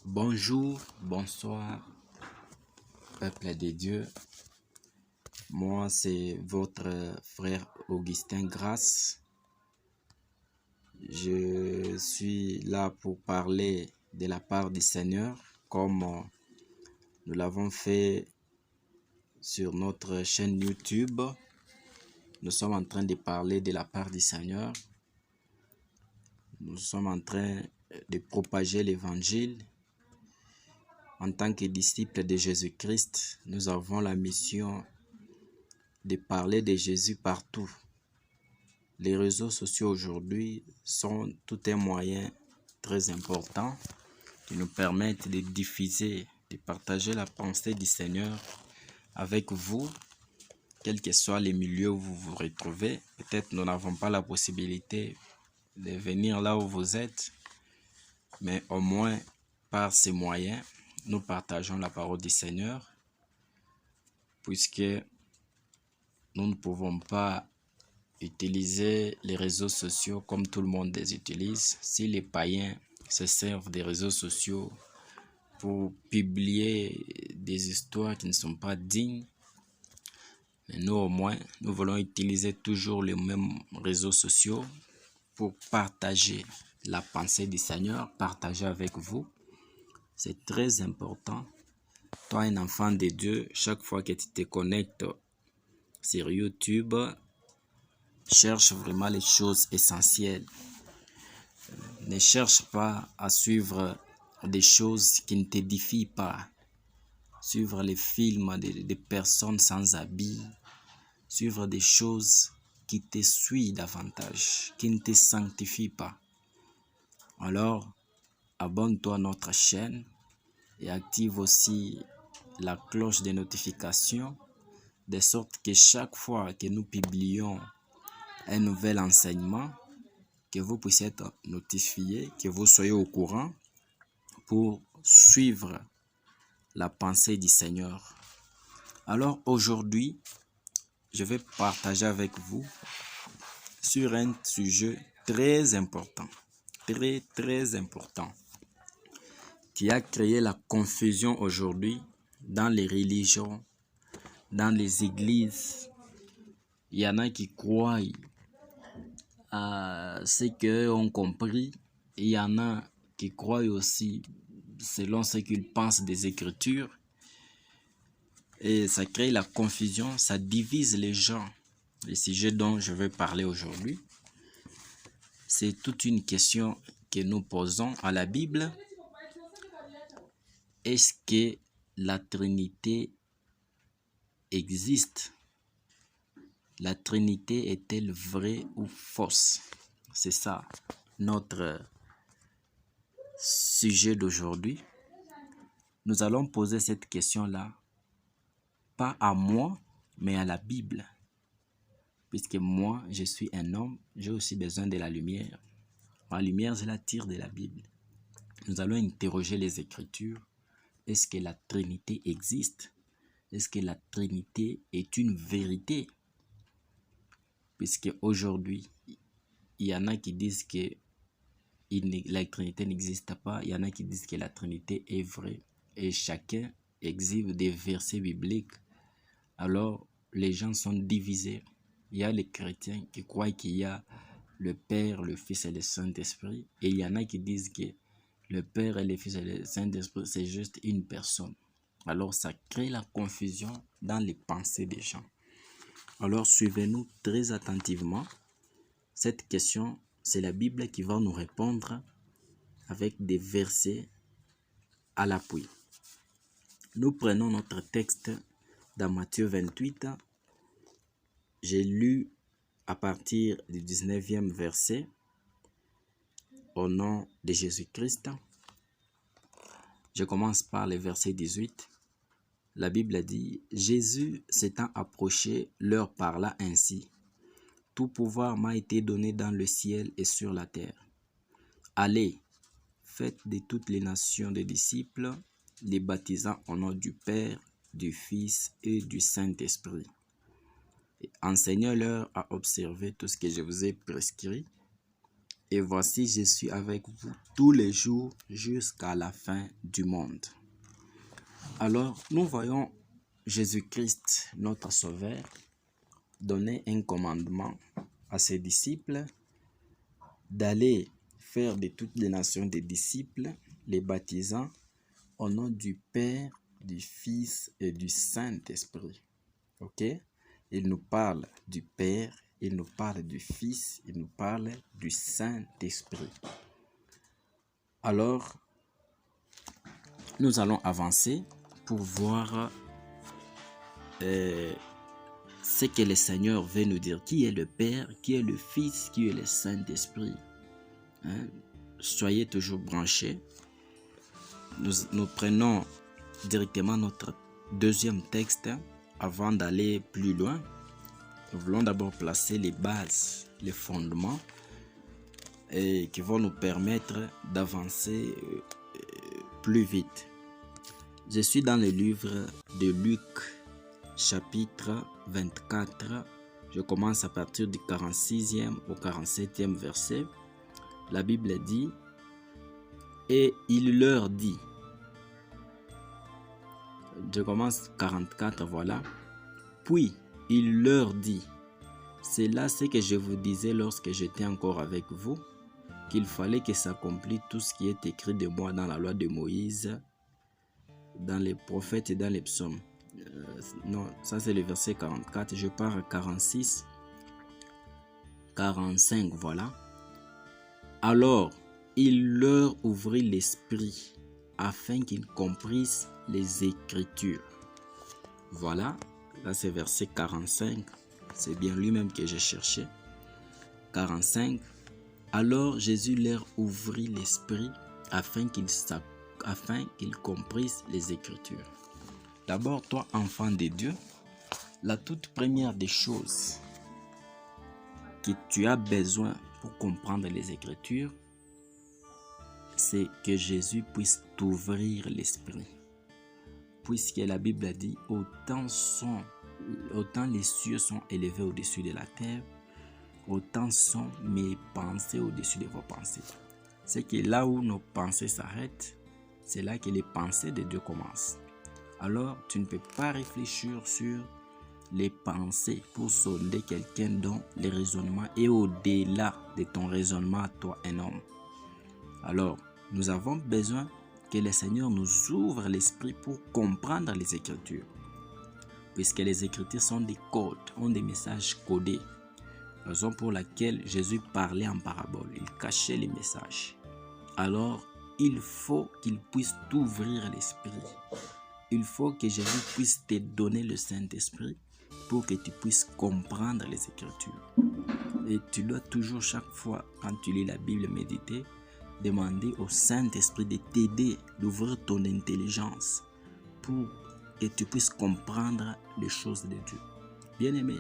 Bonjour, bonsoir, peuple de Dieu. Moi, c'est votre frère Augustin Grasse. Je suis là pour parler de la part du Seigneur, comme nous l'avons fait sur notre chaîne YouTube. Nous sommes en train de parler de la part du Seigneur. Nous sommes en train de propager l'évangile. En tant que disciples de Jésus-Christ, nous avons la mission de parler de Jésus partout. Les réseaux sociaux aujourd'hui sont tout un moyen très important qui nous permettent de diffuser, de partager la pensée du Seigneur avec vous, quels que soient les milieux où vous vous retrouvez. Peut-être nous n'avons pas la possibilité de venir là où vous êtes, mais au moins par ces moyens, nous partageons la parole du Seigneur, puisque nous ne pouvons pas utiliser les réseaux sociaux comme tout le monde les utilise. Si les païens se servent des réseaux sociaux pour publier des histoires qui ne sont pas dignes, mais nous au moins, nous voulons utiliser toujours les mêmes réseaux sociaux pour partager la pensée du Seigneur, partager avec vous. C'est très important. Toi, un enfant de Dieu, chaque fois que tu te connectes sur YouTube, cherche vraiment les choses essentielles. Ne cherche pas à suivre des choses qui ne t'édifient pas. Suivre les films de personnes sans habit. Suivre des choses qui te suivent davantage, qui ne te sanctifient pas. Alors, abonne-toi à notre chaîne et active aussi la cloche de notification, de sorte que chaque fois que nous publions un nouvel enseignement, que vous puissiez être notifié, que vous soyez au courant pour suivre la pensée du Seigneur. Alors aujourd'hui, je vais partager avec vous sur un sujet très important, très important, qui a créé la confusion aujourd'hui dans les religions, dans les églises. Il y en a qui croient à ce qu'eux ont compris, et il y en a qui croient aussi selon ce qu'ils pensent des Écritures, et ça crée la confusion, ça divise les gens. Le sujet dont je vais parler aujourd'hui, c'est toute une question que nous posons à la Bible. Est-ce que la Trinité existe? La Trinité est-elle vraie ou fausse? C'est ça notre sujet d'aujourd'hui. Nous allons poser cette question-là, pas à moi, mais à la Bible. Puisque moi, je suis un homme, j'ai aussi besoin de la lumière. La lumière, je la tire de la Bible. Nous allons interroger les Écritures. Est-ce que la Trinité existe? Est-ce que la Trinité est une vérité? Puisque aujourd'hui, il y en a qui disent que la Trinité n'existe pas. Il y en a qui disent que la Trinité est vraie. Et chacun exhibe des versets bibliques. Alors, les gens sont divisés. Il y a les chrétiens qui croient qu'il y a le Père, le Fils et le Saint-Esprit. Et il y en a qui disent que le Père et le Fils et le Saint-Esprit, c'est juste une personne. Alors, ça crée la confusion dans les pensées des gens. Alors, suivez-nous très attentivement. Cette question, c'est la Bible qui va nous répondre avec des versets à l'appui. Nous prenons notre texte dans Matthieu 28. J'ai lu à partir du 19e verset au nom de Jésus-Christ. Je commence par le verset 18. La Bible dit, « Jésus s'étant approché, leur parla ainsi. Tout pouvoir m'a été donné dans le ciel et sur la terre. Allez, faites de toutes les nations des disciples, les baptisant au nom du Père, du Fils et du Saint-Esprit. Enseignez-leur à observer tout ce que je vous ai prescrit. et voici, je suis avec vous tous les jours jusqu'à la fin du monde. Alors, nous voyons Jésus-Christ, notre Sauveur, donner un commandement à ses disciples d'aller faire de toutes les nations des disciples, les baptisant au nom du Père, du Fils et du Saint-Esprit. Ok? Il nous parle du Père, il nous parle du Fils, il nous parle du Saint-Esprit. Alors, nous allons avancer pour voir ce que le Seigneur veut nous dire. Qui est le Père, qui est le Fils, qui est le Saint-Esprit. Hein? Soyez toujours branchés. Nous prenons directement notre deuxième texte avant d'aller plus loin. Nous voulons d'abord placer les bases, les fondements et qui vont nous permettre d'avancer plus vite. Je suis dans le livre de Luc, chapitre 24. Je commence à partir du 46e au 47e verset. La Bible dit: et il leur dit. Je commence 44, voilà. Puis il leur dit: c'est là ce que je vous disais lorsque j'étais encore avec vous, qu'il fallait que s'accomplisse tout ce qui est écrit de moi dans la loi de Moïse, dans les prophètes et dans les psaumes. Non, ça c'est le verset 44. Je pars à 46, 45, voilà. Alors, il leur ouvrit l'esprit afin qu'ils comprissent les Écritures. Voilà, là c'est verset 45. C'est bien lui-même que j'ai cherché. 45. Alors Jésus leur ouvrit l'esprit afin qu'ils comprissent les Écritures. D'abord, toi, enfant de Dieu, la toute première des choses que tu as besoin pour comprendre les Écritures, c'est que Jésus puisse t'ouvrir l'esprit. Puisque la Bible a dit: autant les cieux sont élevés au-dessus de la terre, autant sont mes pensées au-dessus de vos pensées. C'est que là où nos pensées s'arrêtent, c'est là que les pensées de Dieu commencent. Alors, tu ne peux pas réfléchir sur les pensées pour sonder quelqu'un dont le raisonnement est au-delà de ton raisonnement à toi, un homme. Alors, nous avons besoin que le Seigneur nous ouvre l'esprit pour comprendre les Écritures. Puisque les Écritures sont des codes, ont des messages codés. Raison pour laquelle Jésus parlait en parabole, il cachait les messages. Alors, il faut qu'il puisse t'ouvrir l'esprit. Il faut que Jésus puisse te donner le Saint-Esprit pour que tu puisses comprendre les Écritures. Et tu dois toujours, chaque fois, quand tu lis la Bible, méditer, demander au Saint-Esprit de t'aider, d'ouvrir ton intelligence pour que tu puisses comprendre les choses de Dieu. Bien-aimé,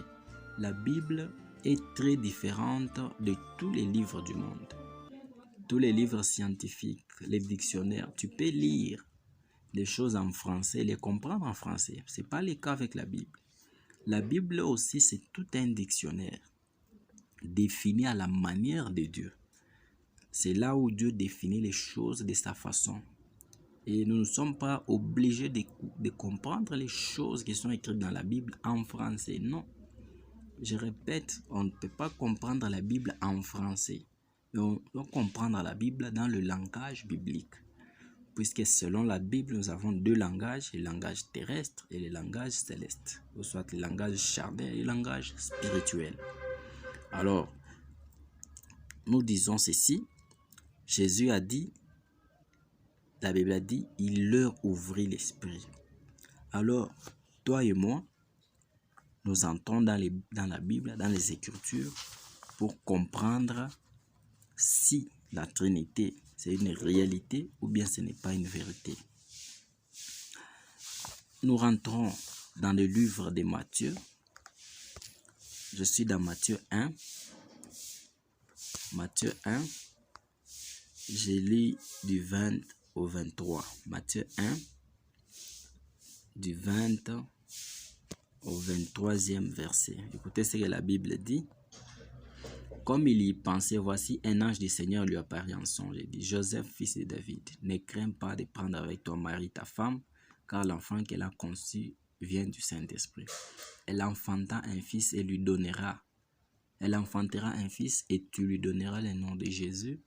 la Bible est très différente de tous les livres du monde. Tous les livres scientifiques, les dictionnaires, tu peux lire les choses en français, les comprendre en français. Ce n'est pas le cas avec la Bible. La Bible aussi, c'est tout un dictionnaire défini à la manière de Dieu. C'est là où Dieu définit les choses de sa façon. Et nous ne sommes pas obligés de comprendre les choses qui sont écrites dans la Bible en français. Non. Je répète, on ne peut pas comprendre la Bible en français. Mais on doit comprendre la Bible dans le langage biblique. Puisque selon la Bible, nous avons deux langages, le langage terrestre et le langage céleste. Ou soit le langage charnel et le langage spirituel. Alors, nous disons ceci. Jésus a dit, la Bible a dit, il leur ouvrit l'esprit. Alors, toi et moi, nous entrons dans la Bible, dans les Écritures, pour comprendre si la Trinité, c'est une réalité ou bien ce n'est pas une vérité. Nous rentrons dans le livre de Matthieu. Je suis dans Matthieu 1. Matthieu 1, je lis du 20 au 23. Matthieu 1, du 20 au 23e verset. Écoutez ce que la Bible dit. Comme il y pensait, voici un ange du Seigneur lui apparut en songe et dit, Joseph, fils de David, ne crains pas de prendre avec toi Marie, ta femme, car l'enfant qu'elle a conçu vient du Saint-Esprit. Elle enfantera un fils et lui donnera. Elle enfantera un fils et tu lui donneras le nom de Jésus.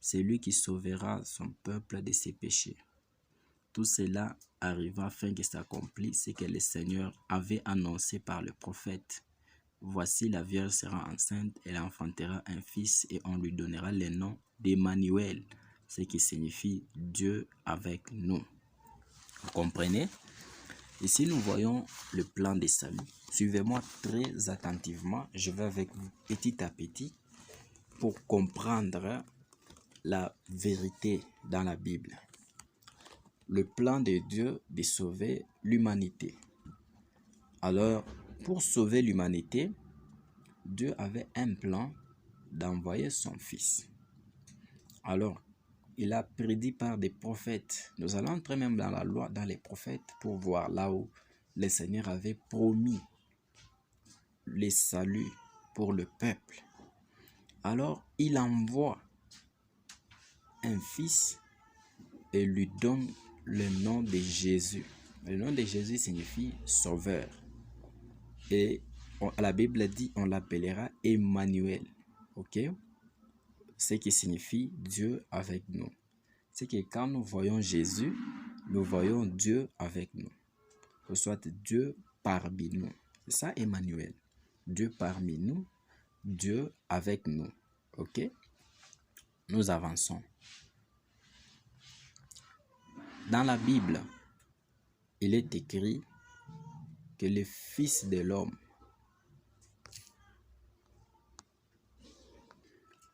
C'est lui qui sauvera son peuple de ses péchés. Tout cela arriva afin que s'accomplisse ce que le Seigneur avait annoncé par le prophète. Voici, la Vierge sera enceinte, elle enfantera un fils et on lui donnera le nom d'Emmanuel, ce qui signifie Dieu avec nous. Vous comprenez? Ici, nous voyons le plan de salut. Suivez-moi très attentivement. Je vais avec vous petit à petit pour comprendre la vérité dans la Bible. Le plan de Dieu de sauver l'humanité. Alors, pour sauver l'humanité, Dieu avait un plan d'envoyer son Fils. Alors, il a prédit par des prophètes. Nous allons entrer même dans la loi, dans les prophètes, pour voir là où le Seigneur avait promis le salut pour le peuple. Alors, il envoie un Fils et lui donne le nom de Jésus. Le nom de Jésus signifie sauveur. Et la Bible dit on l'appellera Emmanuel. Ok? Ce qui signifie Dieu avec nous. C'est que quand nous voyons Jésus, nous voyons Dieu avec nous. Que soit Dieu parmi nous. C'est ça Emmanuel. Dieu parmi nous, Dieu avec nous. Ok? Nous avançons. Dans la Bible, il est écrit que le Fils de l'homme,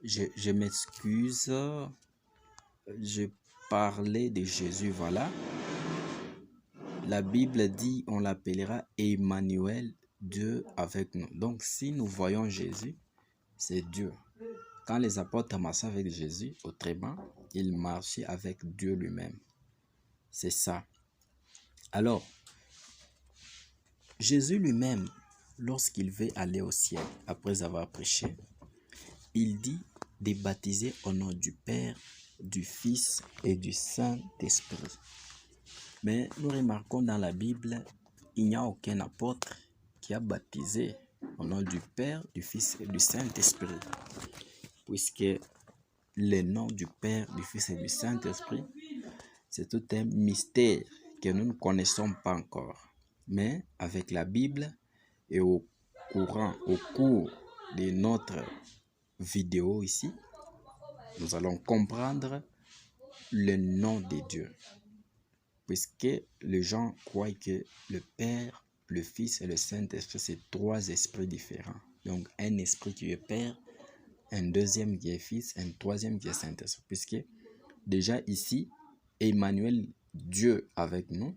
je m'excuse, je parlais de Jésus, voilà. La Bible dit on l'appellera Emmanuel, Dieu avec nous. Donc si nous voyons Jésus, c'est Dieu. Quand les apôtres marchaient avec Jésus, autrement, ils marchaient avec Dieu lui-même. C'est ça. Alors, Jésus lui-même, lorsqu'il veut aller au ciel, après avoir prêché, il dit de baptiser au nom du Père, du Fils et du Saint-Esprit. Mais nous remarquons dans la Bible, il n'y a aucun apôtre qui a baptisé au nom du Père, du Fils et du Saint-Esprit. Puisque le nom du Père, du Fils et du Saint-Esprit, c'est tout un mystère que nous ne connaissons pas encore. Mais avec la Bible et au cours de notre vidéo ici, nous allons comprendre le nom de Dieu. Puisque les gens croient que le Père, le Fils et le Saint-Esprit, c'est trois esprits différents. Donc, un esprit qui est Père, un deuxième qui est Fils, un troisième qui est Saint-Esprit. Puisque déjà ici, Emmanuel, Dieu avec nous,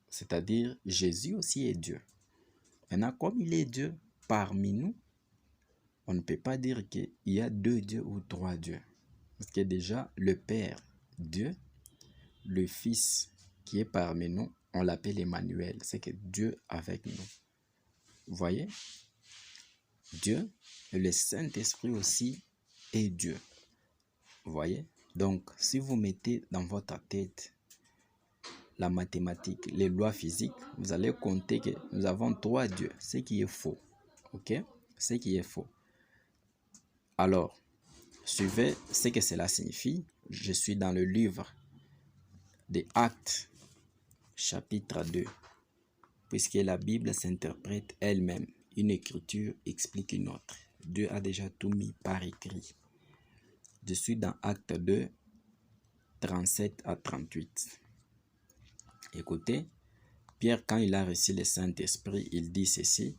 c'est-à-dire Jésus aussi est Dieu. Maintenant, comme il est Dieu parmi nous, on ne peut pas dire qu'il y a deux dieux ou trois dieux. Parce que déjà, le Père, Dieu, le Fils qui est parmi nous, on l'appelle Emmanuel. C'est que Dieu avec nous. Vous voyez? Dieu et le Saint-Esprit aussi est Dieu. Vous voyez? Donc, si vous mettez dans votre tête la mathématique, les lois physiques, vous allez compter que nous avons trois dieux, ce qui est faux. Ok? Ce qui est faux. Alors, suivez ce que cela signifie. Je suis dans le livre des Actes, chapitre 2. Puisque la Bible s'interprète elle-même. Une écriture explique une autre. Dieu a déjà tout mis par écrit. Je suis dans Acte 2, 37 à 38. Écoutez, Pierre, quand il a reçu le Saint-Esprit, il dit ceci.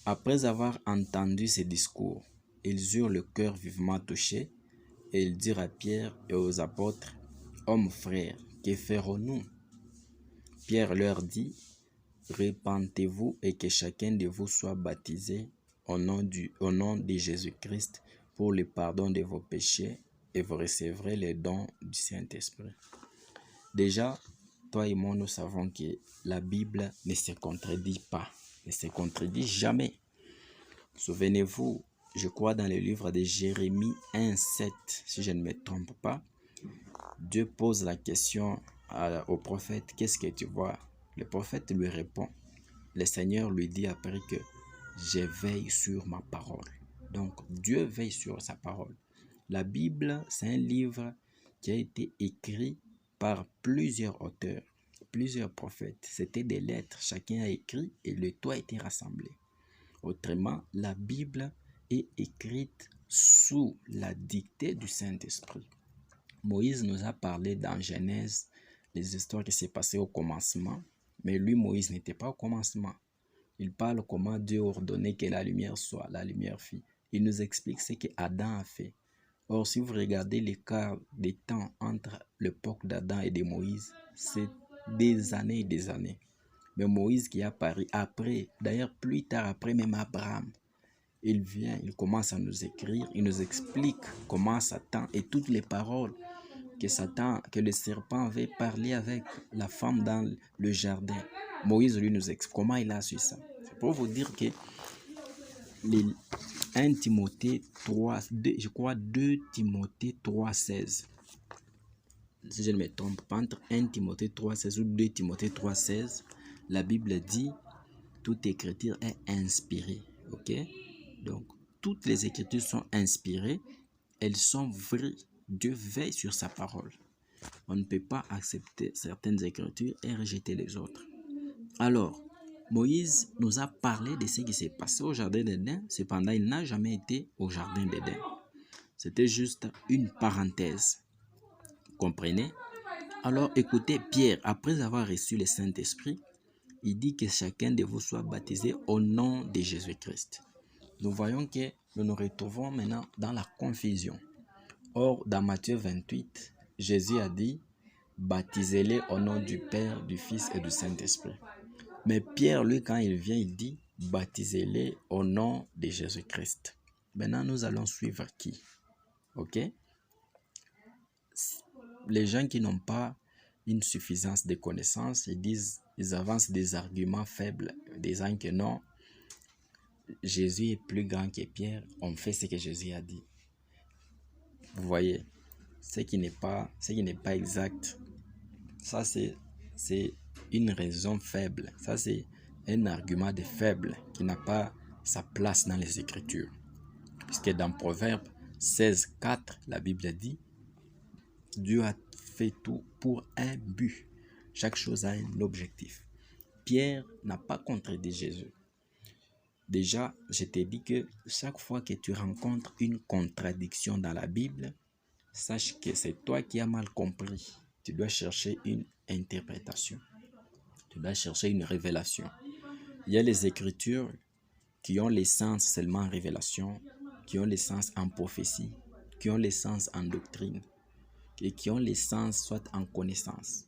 Après avoir entendu ces discours, ils eurent le cœur vivement touché et ils dirent à Pierre et aux apôtres, « Hommes frères, que ferons-nous » Pierre leur dit, « Repentez-vous et que chacun de vous soit baptisé au nom de Jésus-Christ pour le pardon de vos péchés et vous recevrez les dons du Saint-Esprit. » Déjà, toi et moi, nous savons que la Bible ne se contredit pas, ne se contredit jamais. Souvenez-vous, je crois dans le livre de Jérémie 1,7, si je ne me trompe pas, Dieu pose la question au prophète, qu'est-ce que tu vois? Le prophète lui répond, le Seigneur lui dit après que je veille sur ma parole. Donc Dieu veille sur sa parole. La Bible, c'est un livre qui a été écrit par plusieurs auteurs, plusieurs prophètes. C'était des lettres, chacun a écrit et le tout a été rassemblé. Autrement, la Bible est écrite sous la dictée du Saint-Esprit. Moïse nous a parlé dans Genèse, les histoires qui s'est passées au commencement, mais lui, Moïse, n'était pas au commencement. Il parle comment Dieu a ordonné que la lumière soit, la lumière fit. Il nous explique ce que Adam a fait. Or, si vous regardez l'écart des temps entre l'époque d'Adam et de Moïse, c'est des années et des années. Mais Moïse qui apparaît après, d'ailleurs plus tard après même Abraham, il vient, il commence à nous écrire, il nous explique comment Satan et toutes les paroles que le serpent avait parlé avec la femme dans le jardin. Moïse lui nous explique comment il a su ça. C'est pour vous dire que 1 Timothée 3, je crois 2 Timothée 3,16. Si je ne me trompe pas, entre 1 Timothée 3,16 ou 2 Timothée 3,16, la Bible dit toute écriture est inspirée. Ok? Donc, toutes les écritures sont inspirées, elles sont vraies. Dieu veille sur sa parole. On ne peut pas accepter certaines écritures et rejeter les autres. Alors, Moïse nous a parlé de ce qui s'est passé au jardin d'Éden. Cependant, il n'a jamais été au jardin d'Éden. C'était juste une parenthèse. Comprenez? Alors, écoutez, Pierre, après avoir reçu le Saint-Esprit, il dit que chacun de vous soit baptisé au nom de Jésus-Christ. Nous voyons que nous nous retrouvons maintenant dans la confusion. Or, dans Matthieu 28, Jésus a dit, baptisez-les au nom du Père, du Fils et du Saint-Esprit. Mais Pierre, lui, quand il vient, il dit, baptisez-les au nom de Jésus-Christ. Maintenant, nous allons suivre qui? Ok? Les gens qui n'ont pas une suffisance de connaissances, ils avancent des arguments faibles, disant que non, Jésus est plus grand que Pierre, on fait ce que Jésus a dit. Vous voyez, ce qui n'est pas exact. Ça, c'est une raison faible. Ça, c'est un argument de faible qui n'a pas sa place dans les Écritures. Puisque dans Proverbe 16,4, la Bible dit, Dieu a fait tout pour un but. Chaque chose a un objectif. Pierre n'a pas contredit Jésus. Déjà, je t'ai dit que chaque fois que tu rencontres une contradiction dans la Bible, sache que c'est toi qui as mal compris. Tu dois chercher une interprétation. Tu dois chercher une révélation. Il y a les Écritures qui ont l'essence seulement en révélation, qui ont l'essence en prophétie, qui ont l'essence en doctrine, et qui ont l'essence soit en connaissance.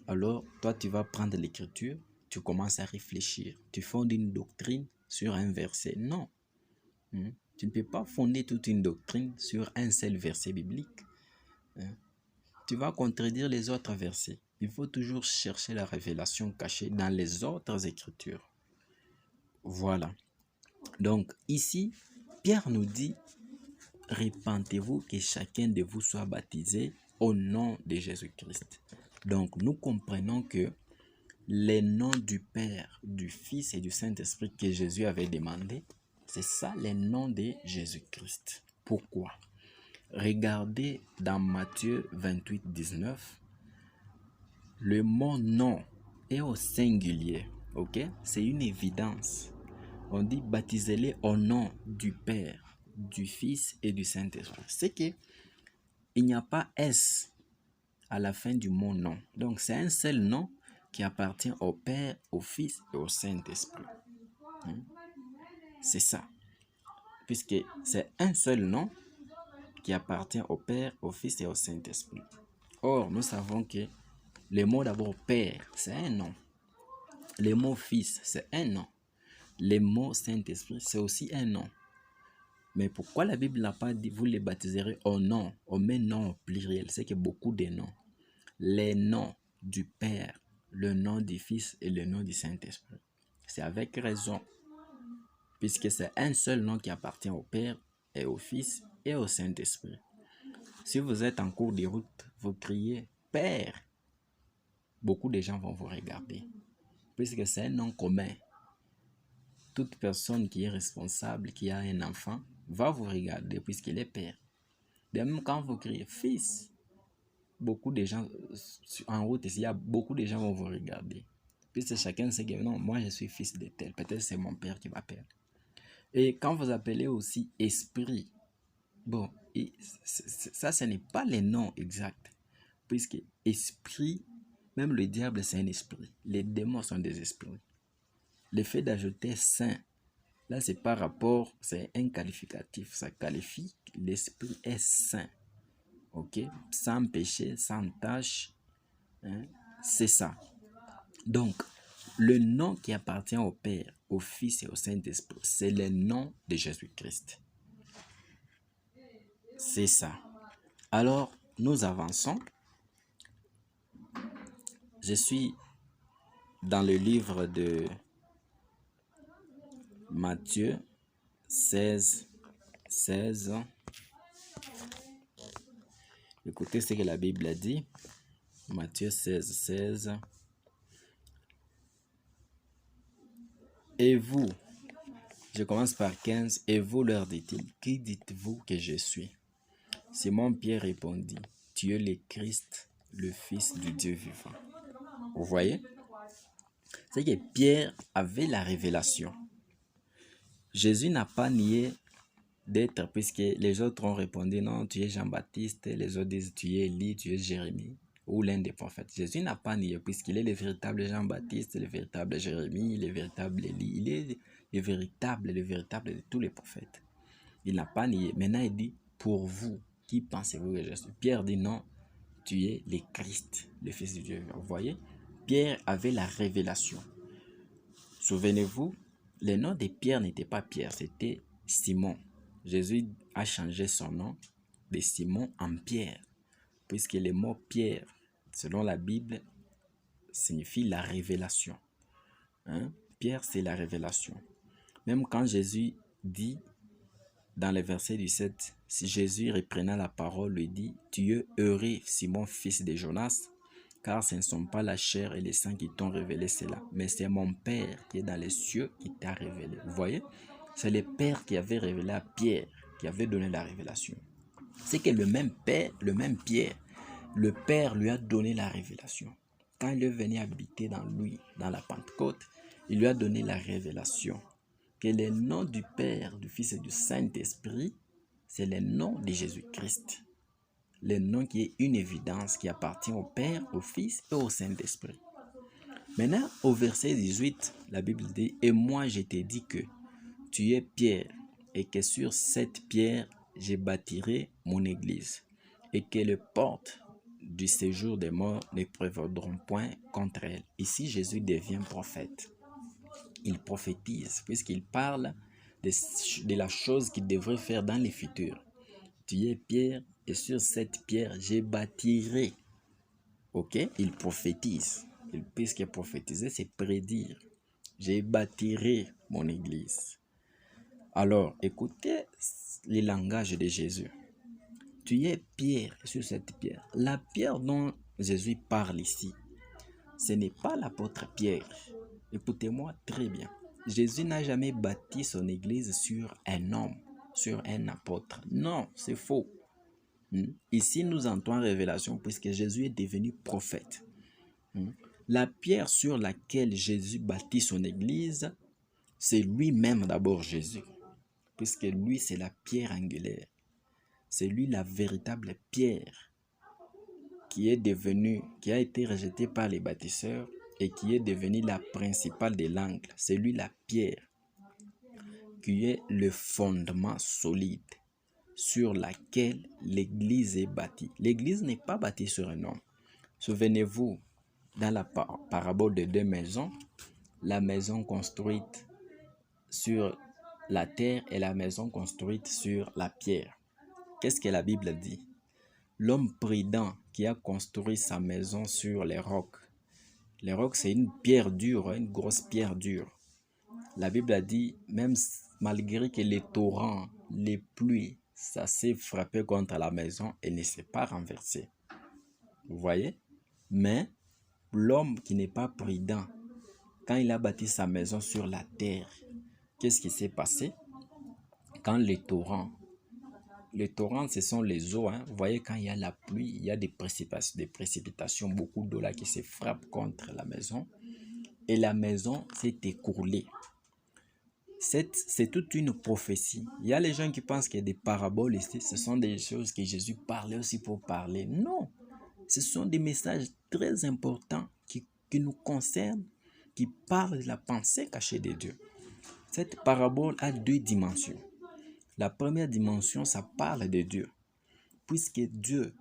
Alors, toi, tu vas prendre l'Écriture, tu commences à réfléchir. Tu fondes une doctrine sur un verset. Non. Tu ne peux pas fonder toute une doctrine sur un seul verset biblique. Tu vas contredire les autres versets. Il faut toujours chercher la révélation cachée dans les autres Écritures. Voilà. Donc, ici, Pierre nous dit, répentez-vous que chacun de vous soit baptisé au nom de Jésus-Christ. Donc, nous comprenons que les noms du Père, du Fils et du Saint-Esprit que Jésus avait demandé, c'est ça les noms de Jésus-Christ. Pourquoi? Regardez dans Matthieu 28, 19, le mot nom est au singulier, ok? C'est une évidence. On dit baptisez-les au nom du Père, du Fils et du Saint-Esprit. C'est que il n'y a pas S à la fin du mot nom. Donc c'est un seul nom qui appartient au Père, au Fils et au Saint-Esprit. C'est ça. Puisque c'est un seul nom qui appartient au Père, au Fils et au Saint-Esprit. Or, nous savons que le mot d'abord Père, c'est un nom. Le mot Fils, c'est un nom. Le mot Saint-Esprit, c'est aussi un nom. Mais pourquoi la Bible n'a pas dit vous les baptiserez au nom, au même nom au pluriel? C'est que beaucoup de noms. Les noms du Père, le nom du Fils et le nom du Saint-Esprit. C'est avec raison. puisque c'est un seul nom qui appartient au Père et au Fils et au Saint-Esprit. Si vous êtes en cours de route, vous criez « Père », beaucoup de gens vont vous regarder, puisque c'est un nom commun. Toute personne qui est responsable, qui a un enfant, va vous regarder puisqu'il est Père. De même, quand vous criez « Fils », beaucoup de gens, en route ici, il y a beaucoup de gens vont vous regarder. Puisque chacun sait que non, moi je suis fils de tel, peut-être c'est mon père qui m'appelle. Et quand vous appelez aussi esprit, bon, ça ce n'est pas le nom exact. Puisque esprit, même le diable c'est un esprit. Les démons sont des esprits. Le fait d'ajouter saint, là c'est par rapport, c'est un qualificatif. Ça qualifie l'esprit est saint. Ok, sans péché, sans tâche, hein? C'est ça. Donc, le nom qui appartient au Père, au Fils et au Saint-Esprit, c'est le nom de Jésus-Christ. C'est ça. Alors, nous avançons. Je suis dans le livre de Matthieu 16. Écoutez ce que la Bible a dit. Matthieu 16. Et vous, je commence par 15. Et vous, leur dit-il, qui dites-vous que je suis? Simon-Pierre répondit, tu es le Christ, le Fils du Dieu vivant. Vous voyez? C'est que Pierre avait la révélation. Jésus n'a pas nié d'être, puisque les autres ont répondu, non, tu es Jean-Baptiste, les autres disent, tu es Élie, tu es Jérémie, ou l'un des prophètes. Jésus n'a pas nié, puisqu'il est le véritable Jean-Baptiste, le véritable Jérémie, le véritable Élie. Il est le véritable de tous les prophètes. Il n'a pas nié. Maintenant, il dit, pour vous, qui pensez-vous que je suis? Pierre dit, non, tu es le Christ, le Fils de Dieu. Vous voyez? Pierre avait la révélation. Souvenez-vous, le nom de Pierre n'était pas Pierre, c'était Simon. Jésus a changé son nom de Simon en Pierre, puisque le mot Pierre, selon la Bible, signifie la révélation. Hein? Pierre, c'est la révélation. Même quand Jésus dit, dans le verset 17, si Jésus reprenant la parole lui dit, tu es heureux, Simon, fils de Jonas, car ce ne sont pas la chair et les sang qui t'ont révélé cela, mais c'est mon Père qui est dans les cieux qui t'a révélé. Vous voyez? C'est le Père qui avait révélé à Pierre, qui avait donné la révélation. C'est que le même Père, le même Pierre, le Père lui a donné la révélation. Quand il est venu habiter dans lui, dans la Pentecôte, il lui a donné la révélation. Que le nom du Père, du Fils et du Saint-Esprit, c'est le nom de Jésus-Christ. Le nom qui est une évidence qui appartient au Père, au Fils et au Saint-Esprit. Maintenant, au verset 18, la Bible dit, « Et moi je t'ai dit que tu es Pierre, et que sur cette pierre je bâtirai mon église, et que les portes du séjour des morts ne prévaudront point contre elle. » Ici, Jésus devient prophète. Il prophétise, puisqu'il parle de la chose qu'il devrait faire dans le futur. Tu es Pierre, et sur cette pierre, je bâtirai. Ok? Il prophétise. Puisque prophétiser, c'est prédire. Je bâtirai mon église. Alors, écoutez le langage de Jésus. Tu es Pierre, sur cette pierre. La pierre dont Jésus parle ici, ce n'est pas l'apôtre Pierre. Écoutez-moi très bien. Jésus n'a jamais bâti son église sur un homme, sur un apôtre. Non, c'est faux. Ici, nous entrons en révélation puisque Jésus est devenu prophète. La pierre sur laquelle Jésus bâtit son église, c'est lui-même d'abord Jésus. Puisque lui, c'est la pierre angulaire. C'est lui la véritable pierre qui a été rejetée par les bâtisseurs et qui est devenue la principale de l'angle. C'est lui la pierre qui est le fondement solide sur laquelle l'église est bâtie. L'église n'est pas bâtie sur un homme. Souvenez-vous, dans la parabole de deux maisons, la maison construite sur la terre et la maison construite sur la pierre. Qu'est-ce que la Bible dit? L'homme prudent qui a construit sa maison sur les rocs. Les rocs, c'est une pierre dure, une grosse pierre dure. La Bible a dit, même malgré que les torrents, les pluies, ça s'est frappé contre la maison, elle ne s'est pas renversée. Vous voyez? Mais l'homme qui n'est pas prudent, quand il a bâti sa maison sur la terre, qu'est-ce qui s'est passé? Quand les torrents, ce sont les eaux. Vous voyez, quand il y a la pluie, il y a des précipitations, beaucoup d'eau là qui se frappent contre la maison. Et la maison s'est écroulée. C'est toute une prophétie. Il y a les gens qui pensent qu'il y a des paraboles ici. Ce sont des choses que Jésus parlait aussi pour parler. Non, ce sont des messages très importants qui nous concernent, qui parlent de la pensée cachée de Dieu. Cette parabole a deux dimensions. La première dimension, ça parle de Dieu, puisque Dieu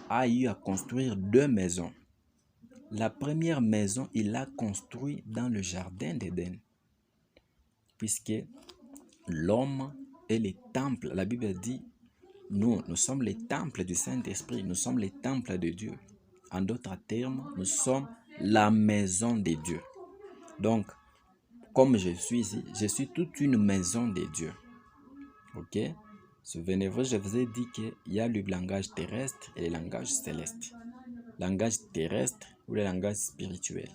a eu à construire deux maisons. La première maison, il l'a construite dans le jardin d'Éden, puisque l'homme est le temple. La Bible dit, nous sommes les temples du Saint-Esprit, nous sommes les temples de Dieu. En d'autres termes, nous sommes la maison de Dieu. Donc, comme je suis ici, je suis toute une maison de Dieu. Ok? Souvenez-vous, je vous ai dit qu'il y a le langage terrestre et le langage céleste. Langage terrestre ou le langage spirituel.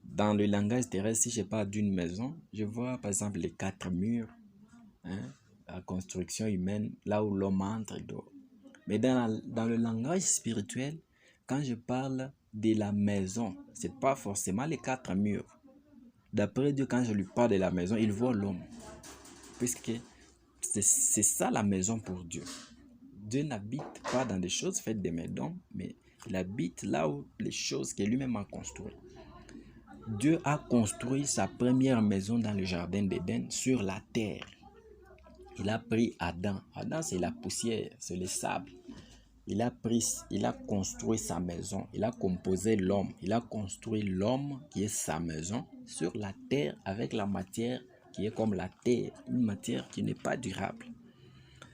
Dans le langage terrestre, si je parle d'une maison, je vois par exemple les 4 murs, la construction humaine, là où l'homme entre et dort. Mais dans le langage spirituel, quand je parle de la maison, ce n'est pas forcément les 4 murs. D'après Dieu, quand je lui parle de la maison, il voit l'homme. Puisque c'est ça la maison pour Dieu. Dieu n'habite pas dans des choses faites de mes dons, mais il habite là où les choses que lui-même a construites. Dieu a construit sa première maison dans le jardin d'Éden sur la terre. Il a pris Adam. Adam, c'est la poussière, c'est le sable. Il a construit sa maison. Il a composé l'homme. Il a construit l'homme qui est sa maison sur la terre avec la matière qui est comme la terre, une matière qui n'est pas durable.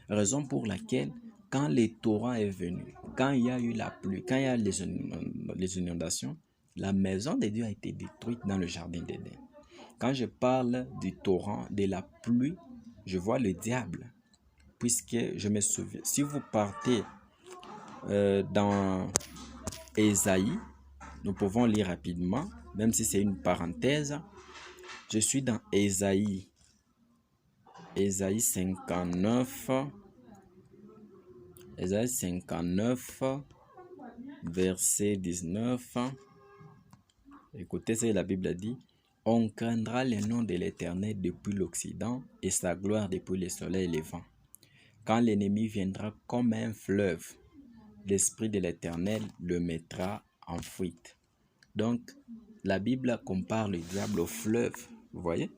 Raison pour laquelle, quand les torrents est venu, quand il y a eu la pluie, quand il y a les inondations, la maison de Dieu a été détruite dans le jardin d'Éden. Quand je parle du torrent, de la pluie, je vois le diable. Puisque je me souviens, si vous partez dans Ésaïe, nous pouvons lire rapidement, même si c'est une parenthèse. Je suis dans Ésaïe 59, Ésaïe 59, verset 19. Écoutez ce que la Bible dit. On craindra le nom de l'Éternel depuis l'Occident et sa gloire depuis le soleil levant. Quand l'ennemi viendra comme un fleuve, l'Esprit de l'Éternel le mettra en fuite. Donc, la Bible compare le diable au fleuve, vous voyez?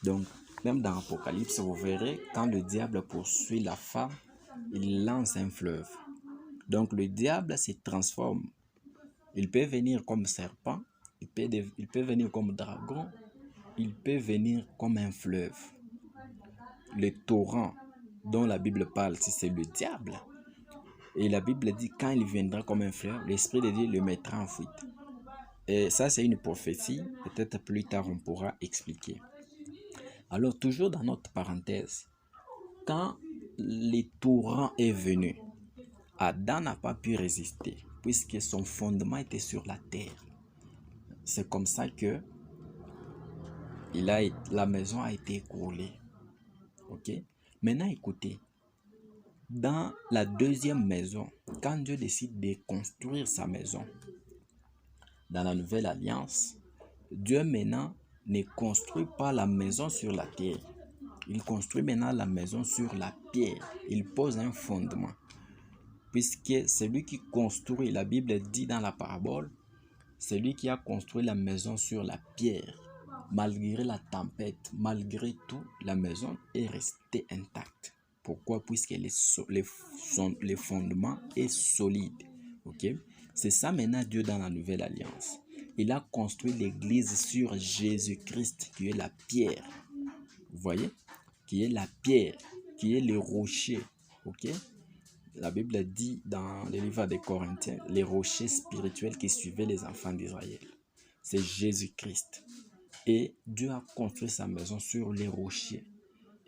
Donc, même dans l'Apocalypse, vous verrez, quand le diable poursuit la femme, il lance un fleuve. Donc, le diable se transforme. Il peut venir comme serpent, il peut venir comme dragon, il peut venir comme un fleuve. Le torrent dont la Bible parle, c'est le diable. Et la Bible dit, quand il viendra comme un fleuve, l'Esprit de Dieu le mettra en fuite. Et ça, c'est une prophétie. Peut-être plus tard, on pourra expliquer. Alors, toujours dans notre parenthèse, quand le torrent est venu, Adam n'a pas pu résister, puisque son fondement était sur la terre. C'est comme ça que la maison a été écroulée. Ok? Maintenant, écoutez. Dans la deuxième maison, quand Dieu décide de construire sa maison, dans la nouvelle alliance, Dieu maintenant ne construit pas la maison sur la terre. Il construit maintenant la maison sur la pierre. Il pose un fondement. Puisque celui qui construit, la Bible dit dans la parabole, celui qui a construit la maison sur la pierre, malgré la tempête, malgré tout, la maison est restée intacte. Pourquoi? Puisque les fondements est solide. Ok? C'est ça maintenant Dieu dans la nouvelle alliance. Il a construit l'église sur Jésus-Christ qui est la pierre. Vous voyez? Qui est la pierre, qui est le rocher. Ok? La Bible dit dans le livre des Corinthiens, les rochers spirituels qui suivaient les enfants d'Israël. C'est Jésus-Christ. Et Dieu a construit sa maison sur les rochers.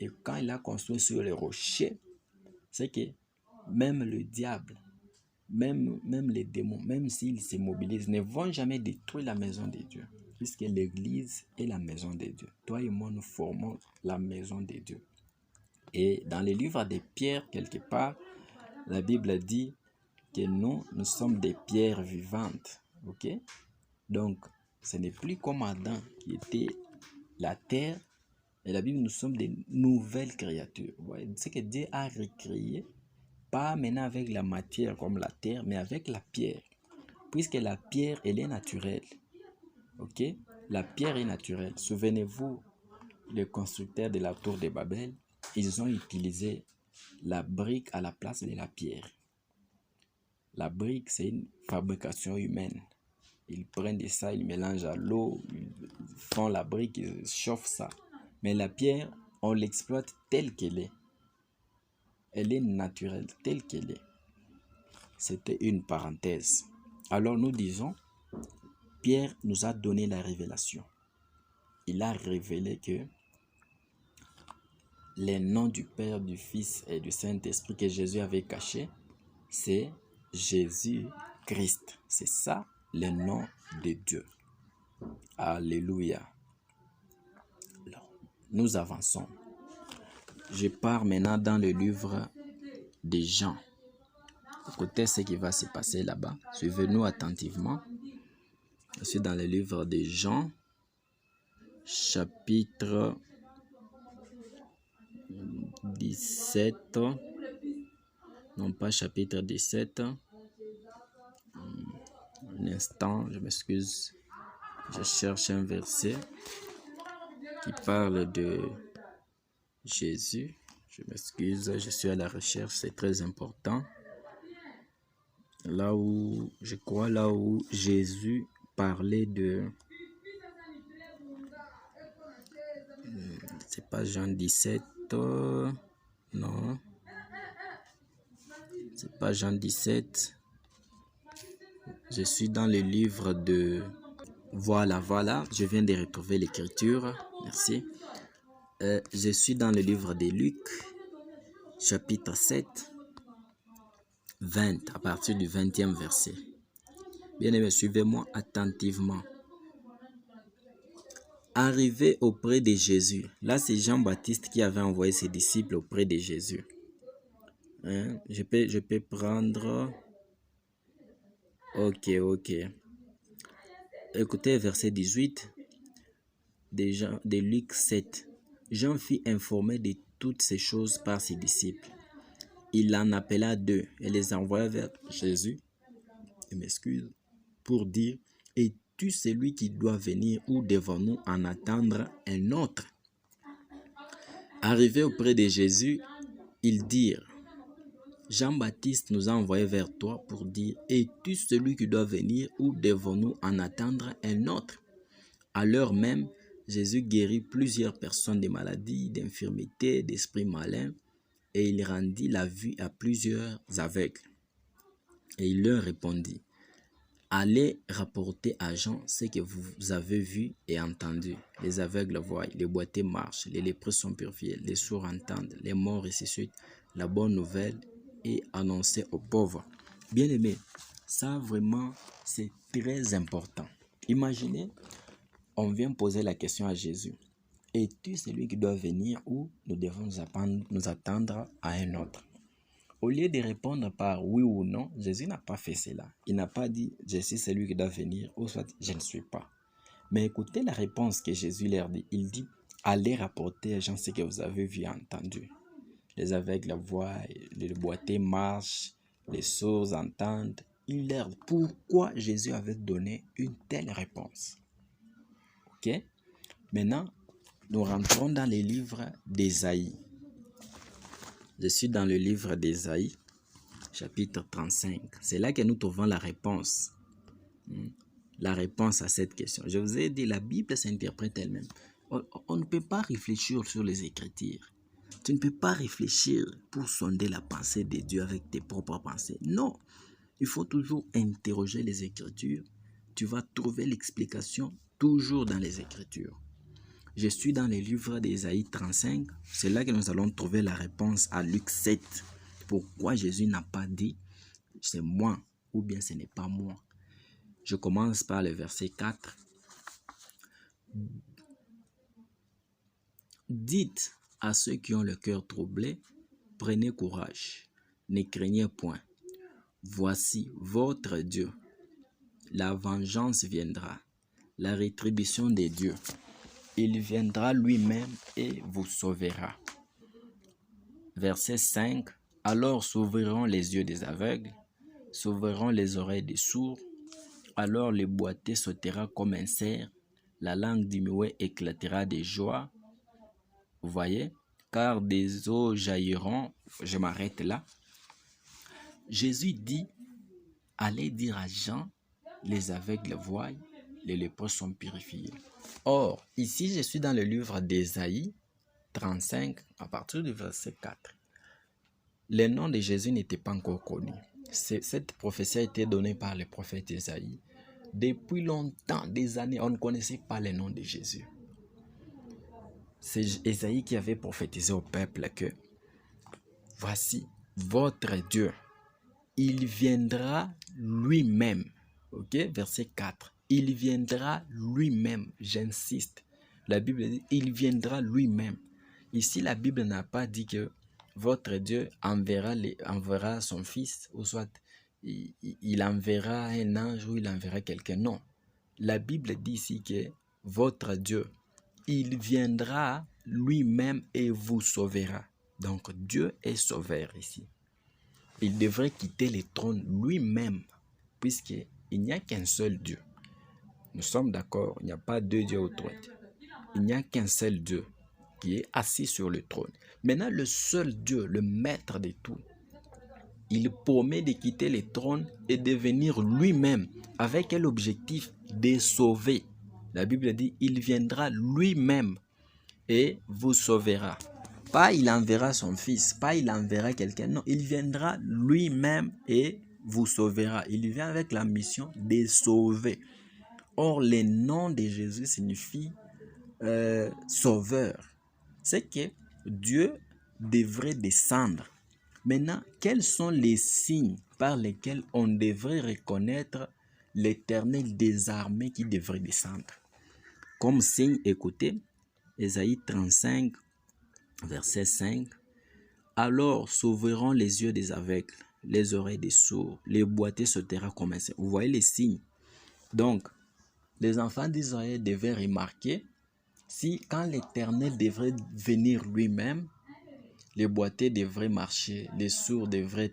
Et quand il a construit sur les rochers, c'est que même le diable, même les démons, même s'ils se mobilisent, ne vont jamais détruire la maison de Dieu. Puisque l'Église est la maison de Dieu. Toi et moi, nous formons la maison de Dieu. Et dans le livre de Pierre, quelque part, la Bible dit que nous sommes des pierres vivantes. Ok? Donc, ce n'est plus comme Adam qui était la terre. Et la Bible, nous sommes des nouvelles créatures. C'est que Dieu a recréé, pas maintenant avec la matière comme la terre, mais avec la pierre. Puisque la pierre, elle est naturelle. Ok? La pierre est naturelle. Souvenez-vous, les constructeurs de la tour de Babel, ils ont utilisé la brique à la place de la pierre. La brique, c'est une fabrication humaine. Ils prennent de ça, ils mélangent à l'eau, ils font la brique, ils chauffent ça. Mais la pierre, on l'exploite telle qu'elle est. Elle est naturelle, telle qu'elle est. C'était une parenthèse. Alors nous disons, Pierre nous a donné la révélation. Il a révélé que les noms du Père, du Fils et du Saint-Esprit que Jésus avait cachés, c'est Jésus-Christ. C'est ça le nom de Dieu. Alléluia. Alors, nous avançons. Je pars maintenant dans le livre de Jean. Écoutez ce qui va se passer là-bas. Suivez-nous attentivement. Je suis dans le livre de Jean, chapitre 17. Non pas chapitre 17. Un instant, je m'excuse. Je cherche un verset qui parle de Jésus. Je m'excuse, je suis à la recherche, c'est très important. Là où Jésus parlait de... C'est pas Jean 17, non. C'est pas Jean 17. Je suis dans le livre de... Voilà, je viens de retrouver l'écriture. Merci. Je suis dans le livre de Luc, chapitre 7, 20, à partir du 20e verset. Bien-aimés, suivez-moi attentivement. Arrivé auprès de Jésus. Là, c'est Jean-Baptiste qui avait envoyé ses disciples auprès de Jésus. Je peux prendre... Ok. Écoutez, verset 18 de Luc 7. Jean fit informer de toutes ces choses par ses disciples. Il en appela 2 et les envoya vers Jésus, pour dire, es-tu celui qui doit venir ou devons-nous en attendre un autre? Arrivés auprès de Jésus, ils dirent, Jean-Baptiste nous a envoyés vers toi pour dire, es-tu celui qui doit venir ou devons-nous en attendre un autre? À l'heure même, Jésus guérit plusieurs personnes de maladies, d'infirmités, d'esprits malins, et il rendit la vue à plusieurs aveugles. Et il leur répondit, allez rapporter à Jean ce que vous avez vu et entendu. Les aveugles voient, les boiteux marchent, les lépreux sont purifiés, les sourds entendent, les morts ressuscitent. La bonne nouvelle est annoncée aux pauvres. Bien aimé, ça vraiment c'est très important. Imaginez, on vient poser la question à Jésus. Es-tu celui qui doit venir ou nous devons nous attendre à un autre? Au lieu de répondre par oui ou non, Jésus n'a pas fait cela. Il n'a pas dit je suis celui qui doit venir ou soit je ne suis pas. Mais écoutez la réponse que Jésus leur dit. Il dit allez rapporter à Jean ce que vous avez vu et entendu. Les aveugles voient, les boiteux marchent, les sourds entendent. Il leur dit pourquoi Jésus avait donné une telle réponse. Ok? Maintenant, nous rentrons dans les livres d'Ésaïe. Je suis dans le livre d'Ésaïe, chapitre 35. C'est là que nous trouvons la réponse. La réponse à cette question. Je vous ai dit, la Bible s'interprète elle-même. On ne peut pas réfléchir sur les Écritures. Tu ne peux pas réfléchir pour sonder la pensée de Dieu avec tes propres pensées. Non, il faut toujours interroger les Écritures. Tu vas trouver l'explication toujours dans les Écritures. je suis dans le livre d'Ésaïe 35. C'est là que nous allons trouver la réponse à Luc 7. Pourquoi Jésus n'a pas dit « c'est moi » ou bien « ce n'est pas moi ». Je commence par le verset 4. Dites à ceux qui ont le cœur troublé, prenez courage, ne craignez point. Voici votre Dieu. La vengeance viendra, la rétribution des dieux. Il viendra lui-même et vous sauvera. Verset 5. Alors s'ouvriront les yeux des aveugles, s'ouvriront les oreilles des sourds. Alors le boiteux sautera comme un cerf, la langue du muet éclatera de joie. Vous voyez? Car des eaux jailliront. Je m'arrête là. Jésus dit, allez dire à Jean, les aveugles voient, les lépreux sont purifiés. Or, ici, je suis dans le livre d'Ésaïe 35, à partir du verset 4. Le nom de Jésus n'était pas encore connu. Cette prophétie a été donnée par le prophète Ésaïe. Depuis longtemps, des années, on ne connaissait pas le nom de Jésus. C'est Ésaïe qui avait prophétisé au peuple que voici votre Dieu, il viendra lui-même. Ok, verset 4. Il viendra lui-même, j'insiste. La Bible dit il viendra lui-même. Ici, la Bible n'a pas dit que votre Dieu enverra son fils, ou soit il enverra un ange ou il enverra quelqu'un. Non. La Bible dit ici que votre Dieu, il viendra lui-même et vous sauvera. Donc Dieu est sauveur ici. Il devrait quitter le trône lui-même, puisqu'il n'y a qu'un seul Dieu. Nous sommes d'accord, il n'y a pas deux dieux au trône. Il n'y a qu'un seul Dieu qui est assis sur le trône. Maintenant, le seul Dieu, le maître de tout, il promet de quitter le trône et de venir lui-même avec l'objectif de sauver. La Bible dit, il viendra lui-même et vous sauvera. Pas il enverra son fils, pas il enverra quelqu'un. Non, il viendra lui-même et vous sauvera. Il vient avec la mission de sauver. Or, le nom de Jésus signifie sauveur. C'est que Dieu devrait descendre. Maintenant, quels sont les signes par lesquels on devrait reconnaître l'Éternel des armées qui devrait descendre? Comme signe, écoutez, Ésaïe 35, verset 5. Alors s'ouvriront les yeux des aveugles, les oreilles des sourds, les boiteux sautera comme un cerf. Vous voyez les signes. Donc, les enfants d'Israël devaient remarquer si quand l'Éternel devrait venir lui-même, les boiteux devraient marcher, les sourds devraient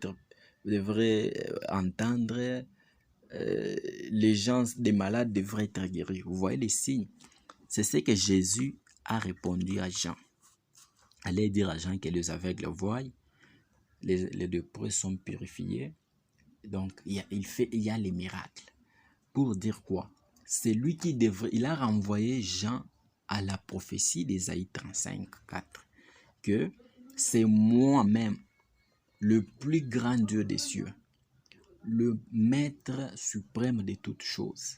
entendre, les gens, des malades devraient être guéris. Vous voyez les signes. C'est ce que Jésus a répondu à Jean. Allez dire à Jean que les aveugles voient, les lépreux sont purifiés. Donc, il y a les miracles. Pour dire quoi? C'est lui qui devrait, il a renvoyé Jean à la prophétie d'Ésaïe 35, 4, que c'est moi-même, le plus grand Dieu des cieux, le maître suprême de toutes choses,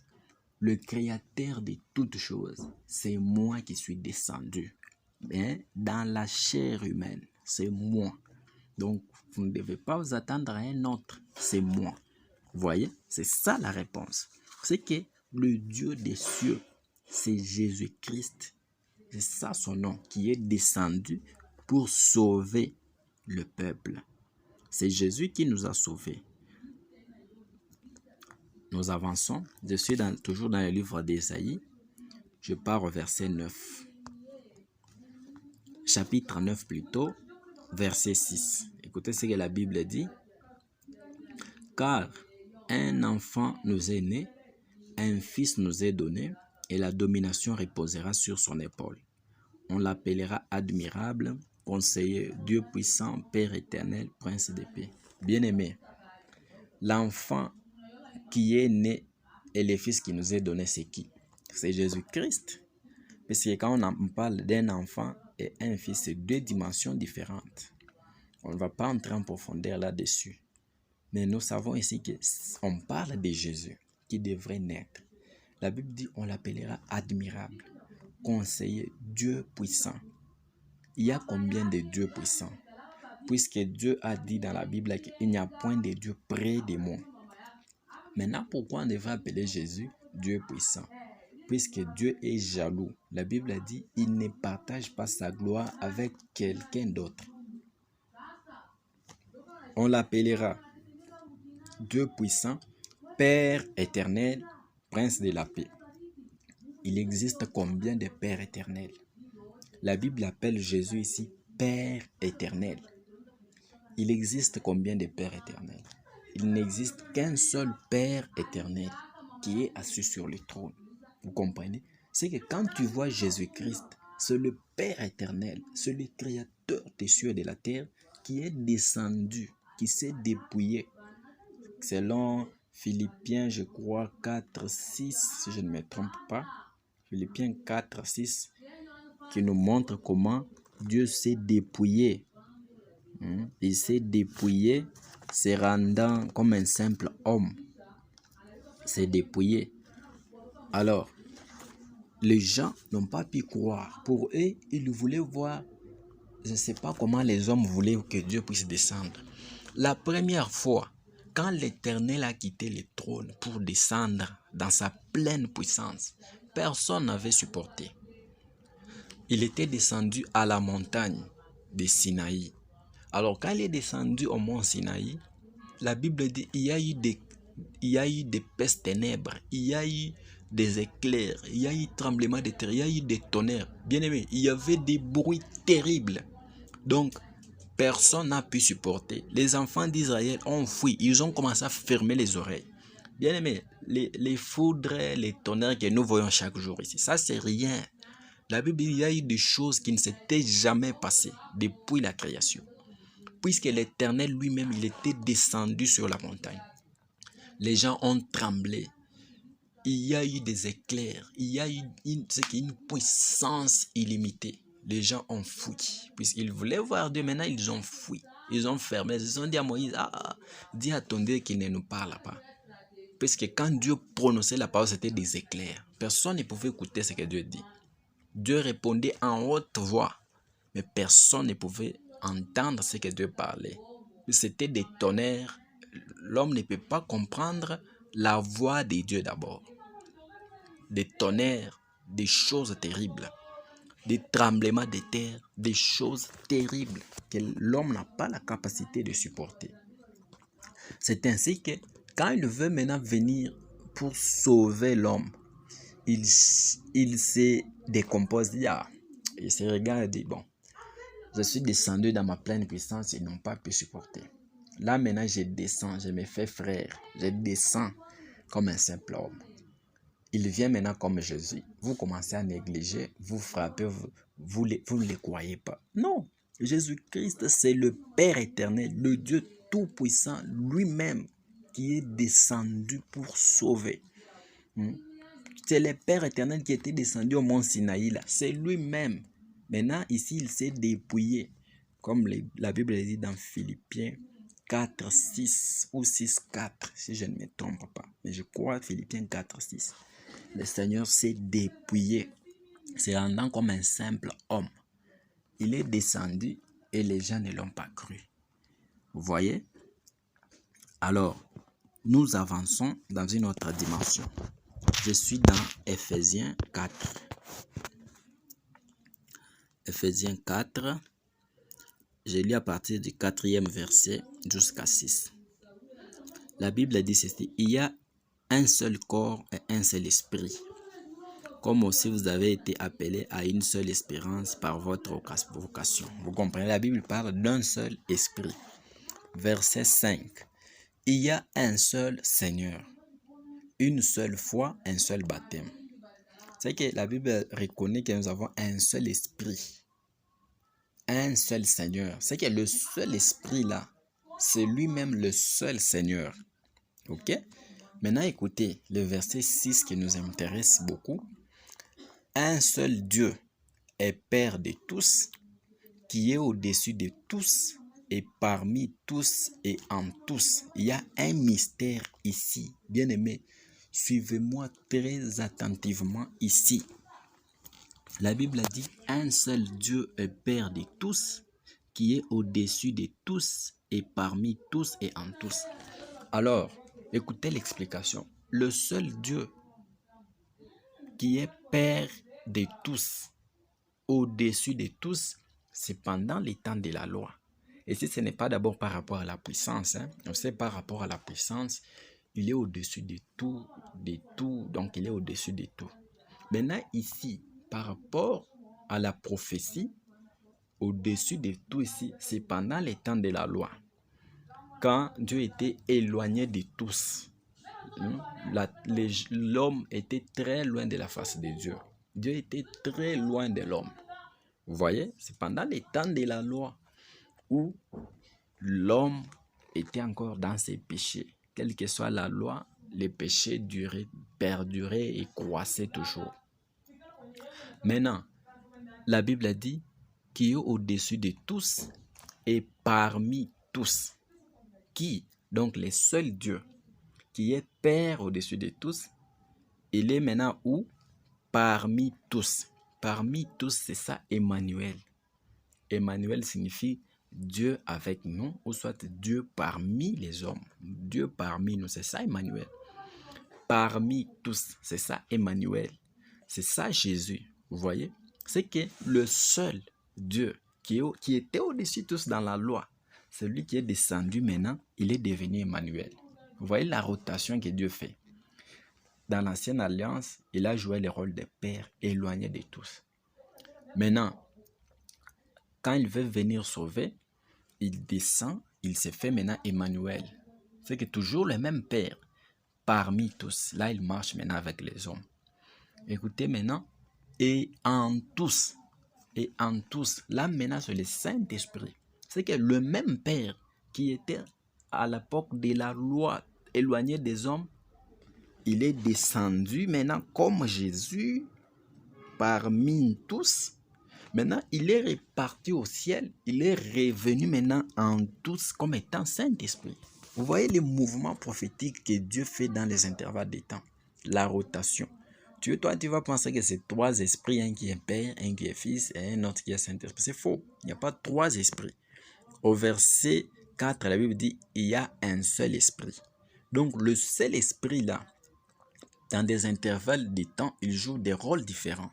le créateur de toutes choses. C'est moi qui suis descendu. Mais dans la chair humaine, c'est moi. Donc, vous ne devez pas vous attendre à un autre, c'est moi. Vous voyez, c'est ça la réponse. C'est que le Dieu des cieux, c'est Jésus-Christ. C'est ça son nom, qui est descendu pour sauver le peuple. C'est Jésus qui nous a sauvés. Nous avançons. Je suis toujours dans le livre d'Ésaïe. Je pars au verset 9. Chapitre 9 plutôt, verset 6. Écoutez ce que la Bible dit. Car un enfant nous est né, un fils nous est donné, et la domination reposera sur son épaule. On l'appellera admirable, conseiller, Dieu puissant, Père éternel, prince de paix. Bien-aimé, l'enfant qui est né et le fils qui nous est donné, c'est qui? C'est Jésus-Christ. Parce que quand on parle d'un enfant et un fils, c'est deux dimensions différentes. On ne va pas entrer en profondeur là-dessus. Mais nous savons ici qu'on parle de Jésus qui devrait naître. La Bible dit on l'appellera admirable. conseiller, Dieu puissant. Il y a combien de dieux puissants? Puisque Dieu a dit dans la Bible qu'il n'y a point de Dieu près de moi. Maintenant, pourquoi on devrait appeler Jésus Dieu puissant? Puisque Dieu est jaloux. La Bible a dit qu'il ne partage pas sa gloire avec quelqu'un d'autre. On l'appellera Dieu puissant, Père éternel, Prince de la paix. Il existe combien de Pères éternels? La Bible appelle Jésus ici Père éternel. Il existe combien de Pères éternels? Il n'existe qu'un seul Père éternel qui est assis sur le trône. Vous comprenez? C'est que quand tu vois Jésus-Christ, c'est le Père éternel, c'est le Créateur des cieux et de la terre qui est descendu, qui s'est dépouillé. Selon Philippiens, je crois, 4, 6, si je ne me trompe pas, Philippiens 4, 6, qui nous montre comment Dieu s'est dépouillé. Il s'est dépouillé, se rendant comme un simple homme. Il s'est dépouillé. Alors, les gens n'ont pas pu croire. Pour eux, ils voulaient voir, je ne sais pas comment les hommes voulaient que Dieu puisse descendre. La première fois, quand l'Éternel a quitté le trône pour descendre dans sa pleine puissance, personne n'avait supporté. Il était descendu à la montagne de Sinaï. Alors, quand il est descendu au mont Sinaï, la Bible dit qu'il y a eu des pestes ténèbres, il y a eu des éclairs, il y a eu tremblements de terre, il y a eu des tonnerres. Bien aimé, il y avait des bruits terribles. Donc, personne n'a pu supporter. Les enfants d'Israël ont fui, ils ont commencé à fermer les oreilles. Bien aimé, les foudres, les tonnerres que nous voyons chaque jour ici, ça c'est rien. La Bible dit qu'il y a eu des choses qui ne s'étaient jamais passées depuis la création. Puisque l'Éternel lui-même, il était descendu sur la montagne. Les gens ont tremblé. Il y a eu des éclairs. Il y a eu une puissance illimitée. Les gens ont fui. Puisqu'ils voulaient voir Dieu, maintenant ils ont fui. Ils ont fermé. Ils ont dit à Moïse, dis à ton Dieu qu'il ne nous parle pas. Puisque quand Dieu prononçait la parole, c'était des éclairs. Personne ne pouvait écouter ce que Dieu dit. Dieu répondait en haute voix. Mais personne ne pouvait entendre ce que Dieu parlait. C'était des tonnerres. L'homme ne peut pas comprendre la voix de Dieu d'abord. Des tonnerres, des choses terribles, des tremblements de terre, des choses terribles que l'homme n'a pas la capacité de supporter. C'est ainsi que quand il veut maintenant venir pour sauver l'homme, il se décompose. Il se regarde et dit, bon, je suis descendu dans ma pleine puissance, ils n'ont pas pu supporter. Là maintenant je descends, je me fais frère, je descends comme un simple homme. Il vient maintenant comme Jésus. Vous commencez à négliger, vous frappez, vous ne le croyez pas. Non, Jésus-Christ c'est le Père éternel, le Dieu tout-puissant lui-même qui est descendu pour sauver. C'est le Père éternel qui était descendu au mont Sinaï là, c'est lui-même. Maintenant, ici, il s'est dépouillé, comme la Bible dit dans Philippiens 4, 6 ou 6, 4, si je ne me trompe pas. Mais je crois Philippiens 4, 6. Le Seigneur s'est dépouillé, se rendant comme un simple homme. Il est descendu et les gens ne l'ont pas cru. Vous voyez? Alors, nous avançons dans une autre dimension. Je suis dans Ephésiens 4. Ephésiens 4, je lis à partir du 4e verset jusqu'à 6. La Bible dit ceci, il y a un seul corps et un seul esprit, comme aussi vous avez été appelés à une seule espérance par votre vocation. Vous comprenez, la Bible parle d'un seul esprit. Verset 5, il y a un seul Seigneur, une seule foi, un seul baptême. C'est que la Bible reconnaît que nous avons un seul esprit, un seul Seigneur. C'est que le seul esprit là, c'est lui-même le seul Seigneur. Ok? Maintenant écoutez le verset 6 qui nous intéresse beaucoup. Un seul Dieu est Père de tous, qui est au-dessus de tous et parmi tous et en tous. Il y a un mystère ici, bien-aimé. Suivez-moi très attentivement ici. La Bible a dit un seul Dieu est Père de tous, qui est au-dessus de tous et parmi tous et en tous. Alors, écoutez l'explication. Le seul Dieu qui est Père de tous, au-dessus de tous, c'est pendant les temps de la loi. Et si ce n'est pas d'abord par rapport à la puissance, on sait par rapport à la puissance, il est au-dessus de tout, donc il est au-dessus de tout. Maintenant ici, par rapport à la prophétie, au-dessus de tout ici, c'est pendant les temps de la loi, quand Dieu était éloigné de tous. L'homme était très loin de la face de Dieu. Dieu était très loin de l'homme. Vous voyez, c'est pendant les temps de la loi où l'homme était encore dans ses péchés. Quelle que soit la loi, les péchés perduraient et croissaient toujours. Maintenant, la Bible a dit qu'il est au-dessus de tous et parmi tous. Qui? Donc, le seul Dieu qui est Père au-dessus de tous, il est maintenant où? Parmi tous. Parmi tous, c'est ça, Emmanuel. Emmanuel signifie Dieu avec nous, ou soit Dieu parmi les hommes. Dieu parmi nous, c'est ça Emmanuel. Parmi tous, c'est ça Emmanuel. C'est ça Jésus. Vous voyez? C'est que le seul Dieu qui était au-dessus de tous dans la loi, celui qui est descendu maintenant, il est devenu Emmanuel. Vous voyez la rotation que Dieu fait. Dans l'ancienne alliance, il a joué le rôle de Père éloigné de tous. Maintenant, quand il veut venir sauver, il descend, il se fait maintenant Emmanuel. C'est que toujours le même Père parmi tous. Là, il marche maintenant avec les hommes. Écoutez maintenant, et en tous, là maintenant c'est le Saint-Esprit. C'est que le même Père qui était à l'époque de la loi éloigné des hommes, il est descendu maintenant comme Jésus parmi tous. Maintenant, il est reparti au ciel. Il est revenu maintenant en tous comme étant Saint-Esprit. Vous voyez les mouvements prophétiques que Dieu fait dans les intervalles des temps. La rotation. Toi, tu vas penser que c'est trois esprits, un qui est Père, un qui est Fils et un autre qui est Saint-Esprit. C'est faux. Il n'y a pas trois esprits. Au verset 4, la Bible dit, il y a un seul esprit. Donc, le seul esprit là, dans des intervalles de temps, il joue des rôles différents.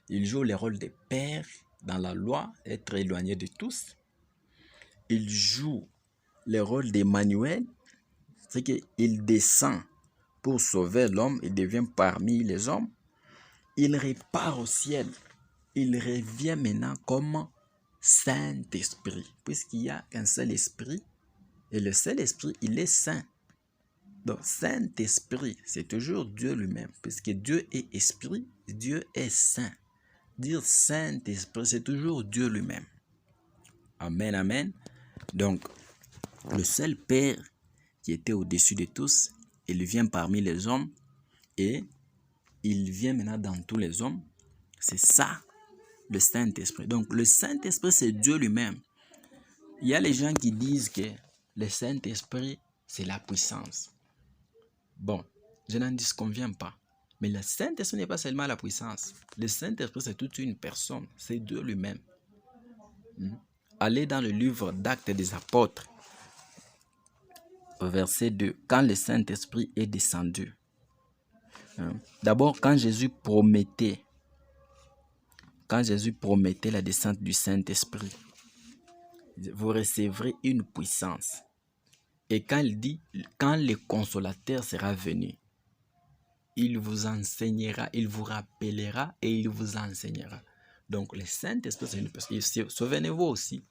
Il joue le rôle de Père dans la loi, être éloigné de tous. Il joue le rôle d'Emmanuel, c'est qu'il descend pour sauver l'homme, il devient parmi les hommes. Il repart au ciel. Il revient maintenant comme Saint-Esprit, puisqu'il n'y a qu'un seul esprit, et le seul esprit, il est saint. Donc, Saint-Esprit, c'est toujours Dieu lui-même, puisque Dieu est esprit, Dieu est saint. Dire Saint-Esprit, c'est toujours Dieu lui-même. Amen, amen. Donc, le seul Père qui était au-dessus de tous, il vient parmi les hommes et il vient maintenant dans tous les hommes. C'est ça, le Saint-Esprit. Donc, le Saint-Esprit, c'est Dieu lui-même. Il y a les gens qui disent que le Saint-Esprit, c'est la puissance. Bon, je n'en disconviens pas. Mais le Saint-Esprit n'est pas seulement la puissance. Le Saint-Esprit, c'est toute une personne. C'est Dieu lui-même. Allez dans le livre d'Actes des Apôtres, verset 2. Quand le Saint-Esprit est descendu. D'abord, quand Jésus promettait la descente du Saint-Esprit, vous recevrez une puissance. Et quand il dit, quand le consolateur sera venu, il vous enseignera, il vous rappellera et il vous enseignera. Donc, le Saint-Esprit, c'est une personne. Souvenez-vous aussi,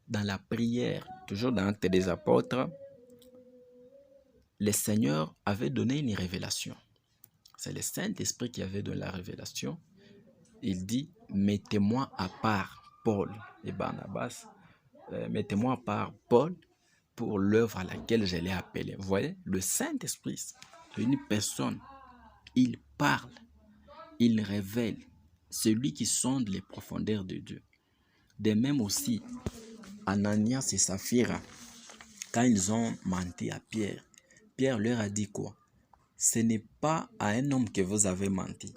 dans la prière, toujours dans l'Acte des Apôtres, le Seigneur avait donné une révélation. C'est le Saint-Esprit qui avait donné la révélation. Il dit, mettez-moi à part Paul et Barnabas, mettez-moi à part Paul pour l'œuvre à laquelle je l'ai appelé. Vous voyez, le Saint-Esprit, c'est une personne. Il parle, il révèle, celui qui sonde les profondeurs de Dieu. De même aussi, Ananias et Saphira, quand ils ont menti à Pierre, Pierre leur a dit quoi? Ce n'est pas à un homme que vous avez menti,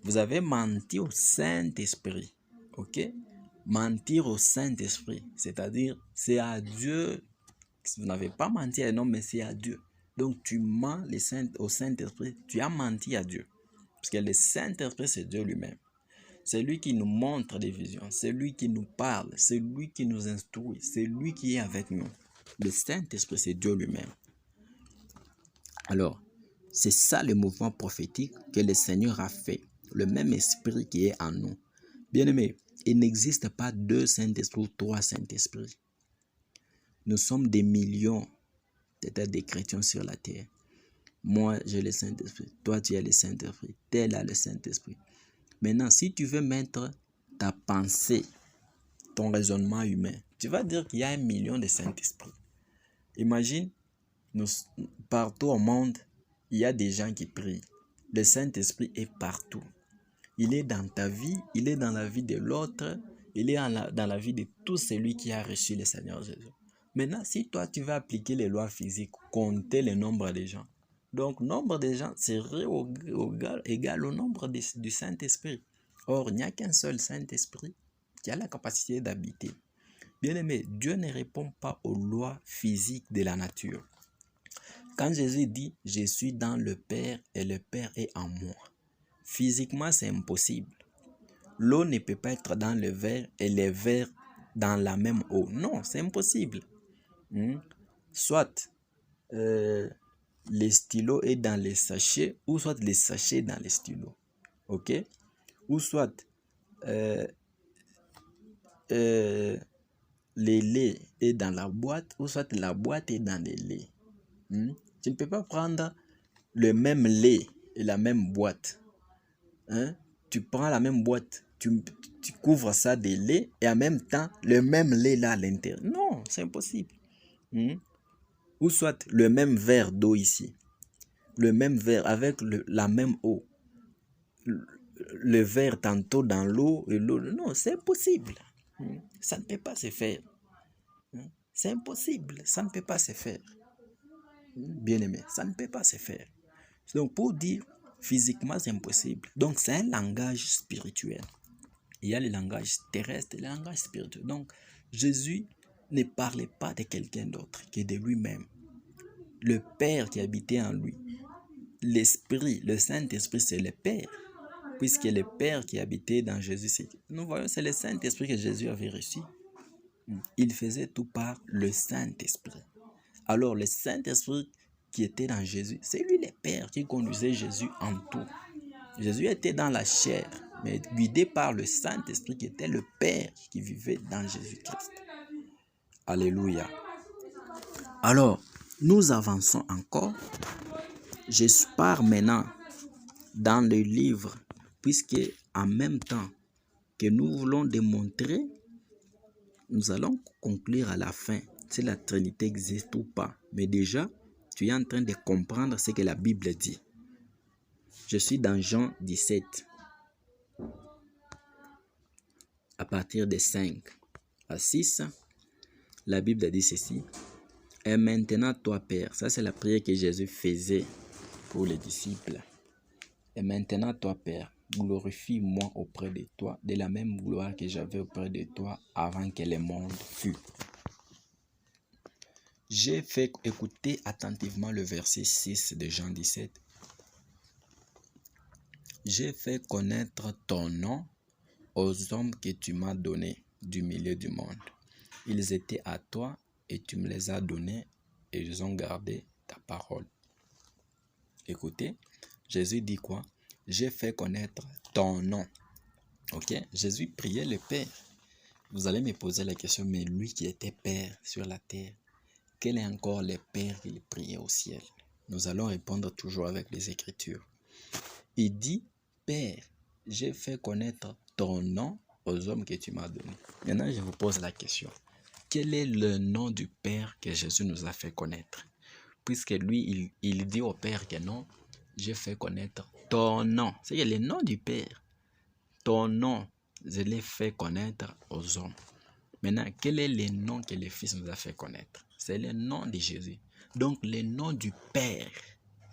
Vous avez menti au Saint-Esprit. Ok? Mentir au Saint-Esprit, c'est-à-dire c'est à Dieu. Vous n'avez pas menti à un homme, mais c'est à Dieu. Donc tu mens au Saint-Esprit, tu as menti à Dieu. Parce que le Saint-Esprit, c'est Dieu lui-même. C'est lui qui nous montre des visions, c'est lui qui nous parle, c'est lui qui nous instruit, c'est lui qui est avec nous. Le Saint-Esprit, c'est Dieu lui-même. Alors, c'est ça le mouvement prophétique que le Seigneur a fait. Le même esprit qui est en nous. Bien-aimés, il n'existe pas 2 Saint-Esprits ou 3 Saint-Esprits. Nous sommes des millions peut-être des chrétiens sur la terre. Moi, j'ai le Saint-Esprit. Toi, tu as le Saint-Esprit. Tel a le Saint-Esprit. Maintenant, si tu veux mettre ta pensée, ton raisonnement humain, tu vas dire qu'il y a 1 million de Saint-Esprit. Imagine, partout au monde, il y a des gens qui prient. Le Saint-Esprit est partout. Il est dans ta vie, il est dans la vie de l'autre, il est dans la vie de tout celui qui a reçu le Seigneur Jésus. Maintenant, si toi, tu vas appliquer les lois physiques, compter le nombre de gens, donc nombre de gens serait égal au nombre du Saint-Esprit. Or, il n'y a qu'un seul Saint-Esprit qui a la capacité d'habiter. Bien-aimé, Dieu ne répond pas aux lois physiques de la nature. Quand Jésus dit « Je suis dans le Père et le Père est en moi », physiquement, c'est impossible. L'eau ne peut pas être dans le verre et le verre dans la même eau. Non, c'est impossible. Soit les stylos est dans les sachets, ou soit les sachets dans les stylos. Ok? Ou soit les laits est dans la boîte, ou soit la boîte est dans les laits. Tu ne peux pas prendre le même lait et la même boîte. Tu prends la même boîte, tu couvres ça de lait et en même temps, le même lait là à l'intérieur. Non, c'est impossible. Ou soit le même verre d'eau ici, le même verre avec la même eau. Le verre tantôt dans l'eau et l'eau. Non, c'est impossible. Ça ne peut pas se faire. C'est impossible, ça ne peut pas se faire. Bien-aimé, ça ne peut pas se faire. Donc, pour dire physiquement, c'est impossible. Donc, c'est un langage spirituel. Il y a le langage terrestre et le langage spirituel. Donc, Jésus ne parlait pas de quelqu'un d'autre que de lui-même. Le Père qui habitait en lui. L'Esprit, le Saint-Esprit, c'est le Père. Puisque le Père qui habitait dans Jésus, nous voyons, c'est le Saint-Esprit que Jésus avait reçu. Il faisait tout par le Saint-Esprit. Alors, le Saint-Esprit qui était dans Jésus, c'est lui le Père qui conduisait Jésus en tout. Jésus était dans la chair, mais guidé par le Saint-Esprit qui était le Père qui vivait dans Jésus-Christ. Alléluia. Alors, nous avançons encore. Je pars maintenant dans le livre, puisque en même temps que nous voulons démontrer, nous allons conclure à la fin si la Trinité existe ou pas. Mais déjà, tu es en train de comprendre ce que la Bible dit. Je suis dans Jean 17, à partir de 5 à 6. La Bible dit ceci. Et maintenant, toi, Père, ça c'est la prière que Jésus faisait pour les disciples. Et maintenant, toi, Père, glorifie-moi auprès de toi, de la même gloire que j'avais auprès de toi avant que le monde fût. J'ai fait écouter attentivement le verset 6 de Jean 17. J'ai fait connaître ton nom aux hommes que tu m'as donnés du milieu du monde. Ils étaient à toi et tu me les as donnés et ils ont gardé ta parole. Écoutez, Jésus dit quoi? J'ai fait connaître ton nom. Ok? Jésus priait le Père. Vous allez me poser la question, mais lui qui était Père sur la terre, quel est encore le Père qu'il priait au ciel? Nous allons répondre toujours avec les Écritures. Il dit, Père, j'ai fait connaître ton nom aux hommes que tu m'as donnés. Maintenant, je vous pose la question. Quel est le nom du Père que Jésus nous a fait connaître? Puisque lui, il dit au Père que non, j'ai fait connaître ton nom. C'est le nom du Père. Ton nom, je l'ai fait connaître aux hommes. Maintenant, quel est le nom que le Fils nous a fait connaître? C'est le nom de Jésus. Donc, le nom du Père.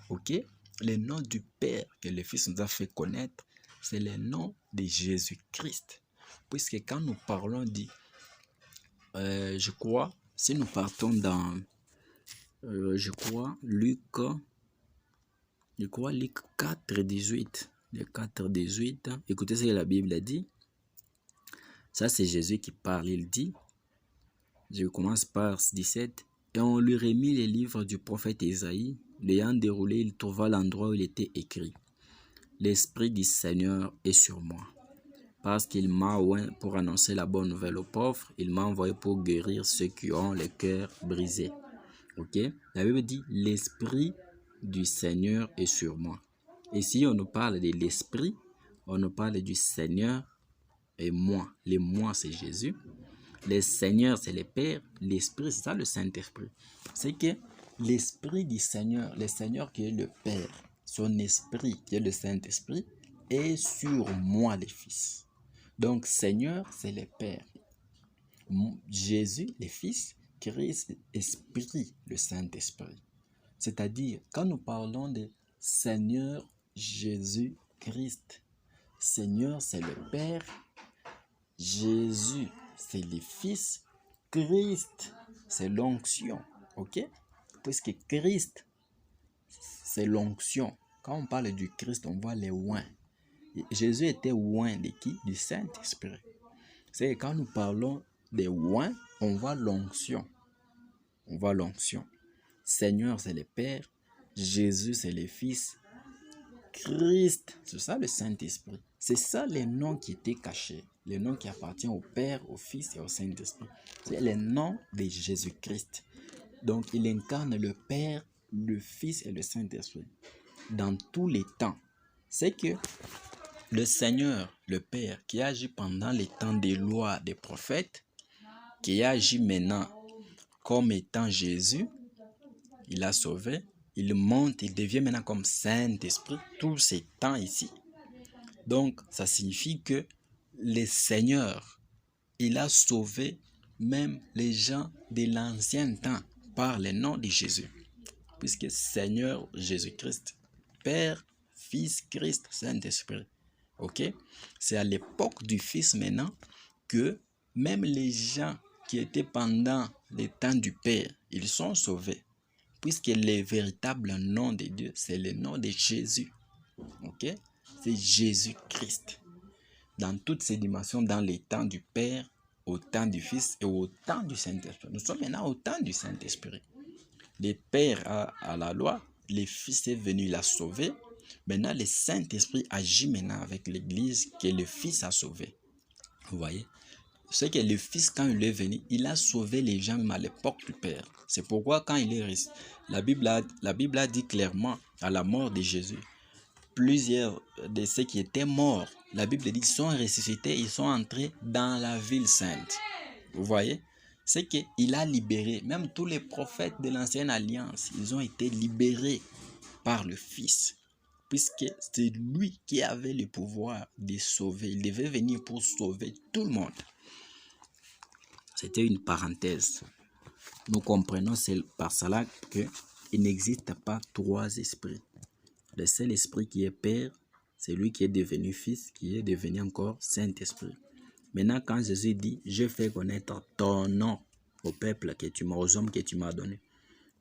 Ok? Le nom du Père que le Fils nous a fait connaître, c'est le nom de Jésus-Christ. Puisque quand nous parlons je crois, si nous partons dans, Luc 4, 18. Le 4, 18. Écoutez ce que la Bible dit. Ça, c'est Jésus qui parle. Il dit, je commence par 17. Et on lui remit les livres du prophète Isaïe. L'ayant déroulé, il trouva l'endroit où il était écrit. L'Esprit du Seigneur est sur moi. Parce qu'il m'a oint pour annoncer la bonne nouvelle aux pauvres. Il m'a envoyé pour guérir ceux qui ont le cœur brisé. Ok? La Bible dit, l'Esprit du Seigneur est sur moi. Et si on nous parle de l'Esprit, on nous parle du Seigneur et moi. Le moi, c'est Jésus. Le Seigneur, c'est le Père. L'Esprit, c'est ça le Saint-Esprit. C'est que l'Esprit du Seigneur, le Seigneur qui est le Père, son Esprit qui est le Saint-Esprit, est sur moi, le Fils. Donc, Seigneur, c'est le Père. Jésus, le Fils, Christ, Esprit, le Saint-Esprit. C'est-à-dire, quand nous parlons de Seigneur Jésus-Christ, Seigneur, c'est le Père, Jésus, c'est le Fils, Christ, c'est l'onction, ok? Puisque Christ, c'est l'onction. Quand on parle du Christ, on voit les oints. Jésus était oint de qui? Du Saint-Esprit. C'est quand nous parlons des oints, on voit l'onction. On voit l'onction. Seigneur, c'est le Père. Jésus, c'est le Fils. Christ, c'est ça le Saint-Esprit. C'est ça les noms qui étaient cachés. Les noms qui appartiennent au Père, au Fils et au Saint-Esprit. C'est les noms de Jésus-Christ. Donc, il incarne le Père, le Fils et le Saint-Esprit dans tous les temps. C'est que le Seigneur, le Père, qui agit pendant les temps des lois des prophètes, qui agit maintenant comme étant Jésus, il a sauvé, il monte, il devient maintenant comme Saint-Esprit, tous ces temps ici. Donc, ça signifie que le Seigneur, il a sauvé même les gens de l'ancien temps par le nom de Jésus. Puisque Seigneur Jésus-Christ, Père, Fils, Christ, Saint-Esprit. Ok? C'est à l'époque du Fils maintenant que même les gens qui étaient pendant les temps du Père, ils sont sauvés. Puisque le véritable nom de Dieu, c'est le nom de Jésus. Ok? C'est Jésus-Christ. Dans toutes ses dimensions, dans les temps du Père, au temps du Fils et au temps du Saint-Esprit. Nous sommes maintenant au temps du Saint-Esprit. Le Père a la loi, le Fils est venu, il a sauvé. Maintenant, le Saint-Esprit agit maintenant avec l'Église que le Fils a sauvé. Vous voyez? C'est que le Fils, quand il est venu, il a sauvé les gens même à l'époque du Père. C'est pourquoi quand il est resté, la Bible a dit clairement à la mort de Jésus, plusieurs de ceux qui étaient morts, la Bible dit qu'ils sont ressuscités, ils sont entrés dans la ville sainte. Vous voyez? C'est qu'il a libéré, même tous les prophètes de l'ancienne alliance, ils ont été libérés par le Fils. Puisque c'est lui qui avait le pouvoir de sauver. Il devait venir pour sauver tout le monde. C'était une parenthèse. Nous comprenons par cela qu'il n'existe pas trois esprits. Le seul esprit qui est Père, c'est lui qui est devenu Fils, qui est devenu encore Saint-Esprit. Maintenant, quand Jésus dit, je fais connaître ton nom au peuple que tu m'as, aux hommes que tu m'as donné,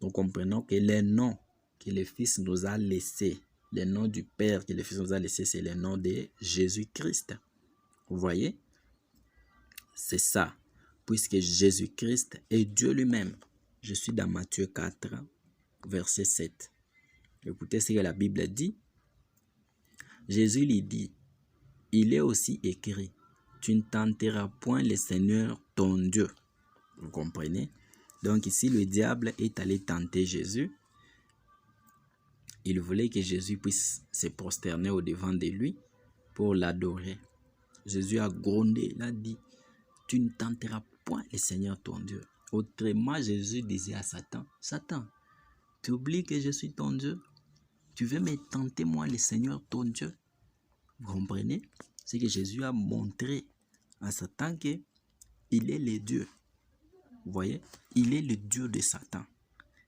nous comprenons que les noms que le Fils nous a laissés, le nom du Père que le Fils nous a laissé, c'est le nom de Jésus-Christ. Vous voyez? C'est ça. Puisque Jésus-Christ est Dieu lui-même. Je suis dans Matthieu 4, verset 7. Écoutez ce que la Bible dit. Jésus lui dit, il est aussi écrit, tu ne tenteras point le Seigneur ton Dieu. Vous comprenez? Donc ici, le diable est allé tenter Jésus. Il voulait que Jésus puisse se prosterner au-devant de lui pour l'adorer. Jésus a grondé, il a dit, tu ne tenteras point le Seigneur ton Dieu. Autrement, Jésus disait à Satan, Satan, tu oublies que je suis ton Dieu? Tu veux me tenter moi le Seigneur ton Dieu? Vous comprenez? C'est que Jésus a montré à Satan qu'il est le Dieu. Vous voyez? Il est le Dieu de Satan.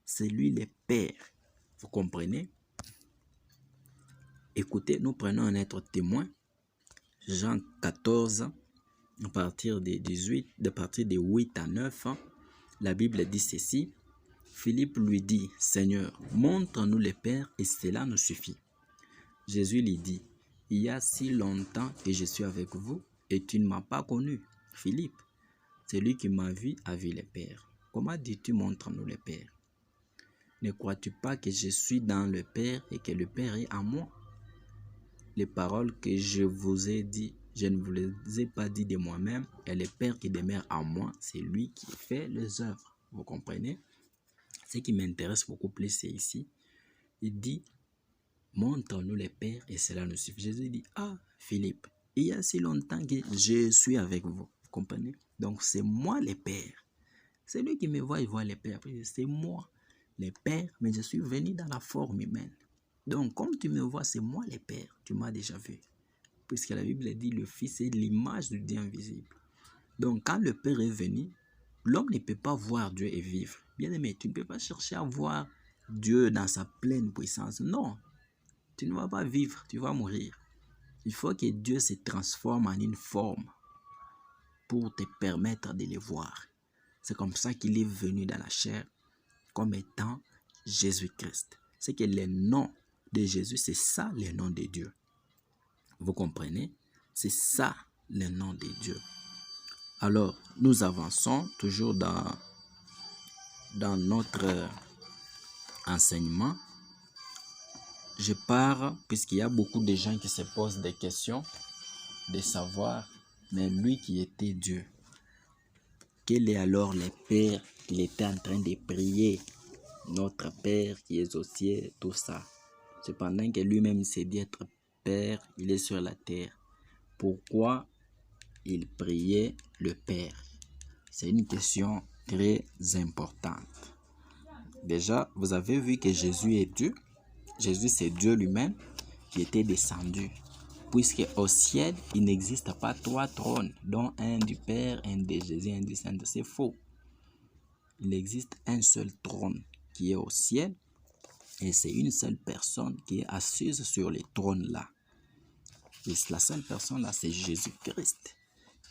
C'est lui le Père. Vous comprenez? Écoutez, nous prenons un être témoin Jean 14, à partir de 8 à 9, la Bible dit ceci. Philippe lui dit, Seigneur, montre-nous le Père et cela nous suffit. Jésus lui dit, il y a si longtemps que je suis avec vous et tu ne m'as pas connu. Philippe, celui qui m'a vu a vu le Père. Comment dis-tu, montre-nous le Père? Ne crois-tu pas que je suis dans le Père et que le Père est en moi? Les paroles que je vous ai dites, je ne vous les ai pas dites de moi-même, et le Père qui demeure en moi, c'est lui qui fait les œuvres. Vous comprenez? Ce qui m'intéresse beaucoup plus, c'est ici. Il dit, montre-nous le Père et cela nous suffit. Jésus dit, ah, Philippe, il y a si longtemps que je suis avec vous. Vous comprenez? Donc, c'est moi le Père. C'est lui qui me voit, il voit le Père. C'est moi le Père, mais je suis venu dans la forme humaine. Donc, comme tu me vois, c'est moi le Père. Tu m'as déjà vu. Puisque la Bible dit, le Fils est l'image du Dieu invisible. Donc, quand le Père est venu, l'homme ne peut pas voir Dieu et vivre. Bien aimé, tu ne peux pas chercher à voir Dieu dans sa pleine puissance. Non, tu ne vas pas vivre, tu vas mourir. Il faut que Dieu se transforme en une forme pour te permettre de le voir. C'est comme ça qu'il est venu dans la chair comme étant Jésus-Christ. C'est que le nom de Jésus, c'est ça le nom de Dieu. Vous comprenez? C'est ça le nom de Dieu. Alors, nous avançons toujours dans notre enseignement. Je pars, puisqu'il y a beaucoup de gens qui se posent des questions, de savoir, mais lui qui était Dieu, quel est alors le Père qu'il était en train de prier? Notre Père qui est aux cieux, tout ça. Cependant que lui-même s'est dit être Père, il est sur la terre. Pourquoi il priait le Père? C'est une question très importante. Déjà, vous avez vu que Jésus est Dieu. Jésus, c'est Dieu lui-même qui était descendu. Puisque au ciel, il n'existe pas 3 trônes, dont un du Père, un de Jésus, un du Saint. C'est faux. Il existe un seul trône qui est au ciel, et c'est une seule personne qui est assise sur le trône là. Et la seule personne là, c'est Jésus-Christ,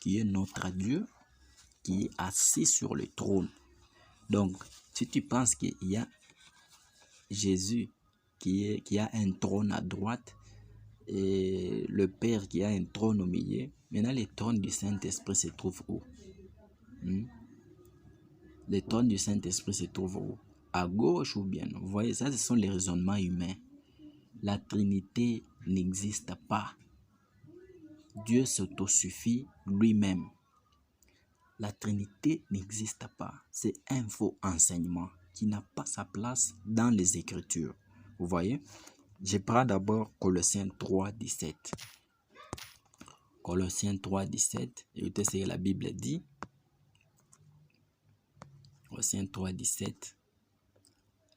qui est notre Dieu, qui est assis sur le trône. Donc, si tu penses qu'il y a Jésus qui a un trône à droite et le Père qui a un trône au milieu, maintenant le trône du Saint-Esprit se trouve où? Le trône du Saint-Esprit se trouve où? À gauche ou bien? Vous voyez, ça, ce sont les raisonnements humains. La Trinité n'existe pas. Dieu s'autosuffit lui-même. La Trinité n'existe pas. C'est un faux enseignement qui n'a pas sa place dans les Écritures. Vous voyez? Je prends d'abord Colossiens 3, 17. Colossiens 3, 17. Écoutez ce que la Bible dit. Colossiens 3, 17.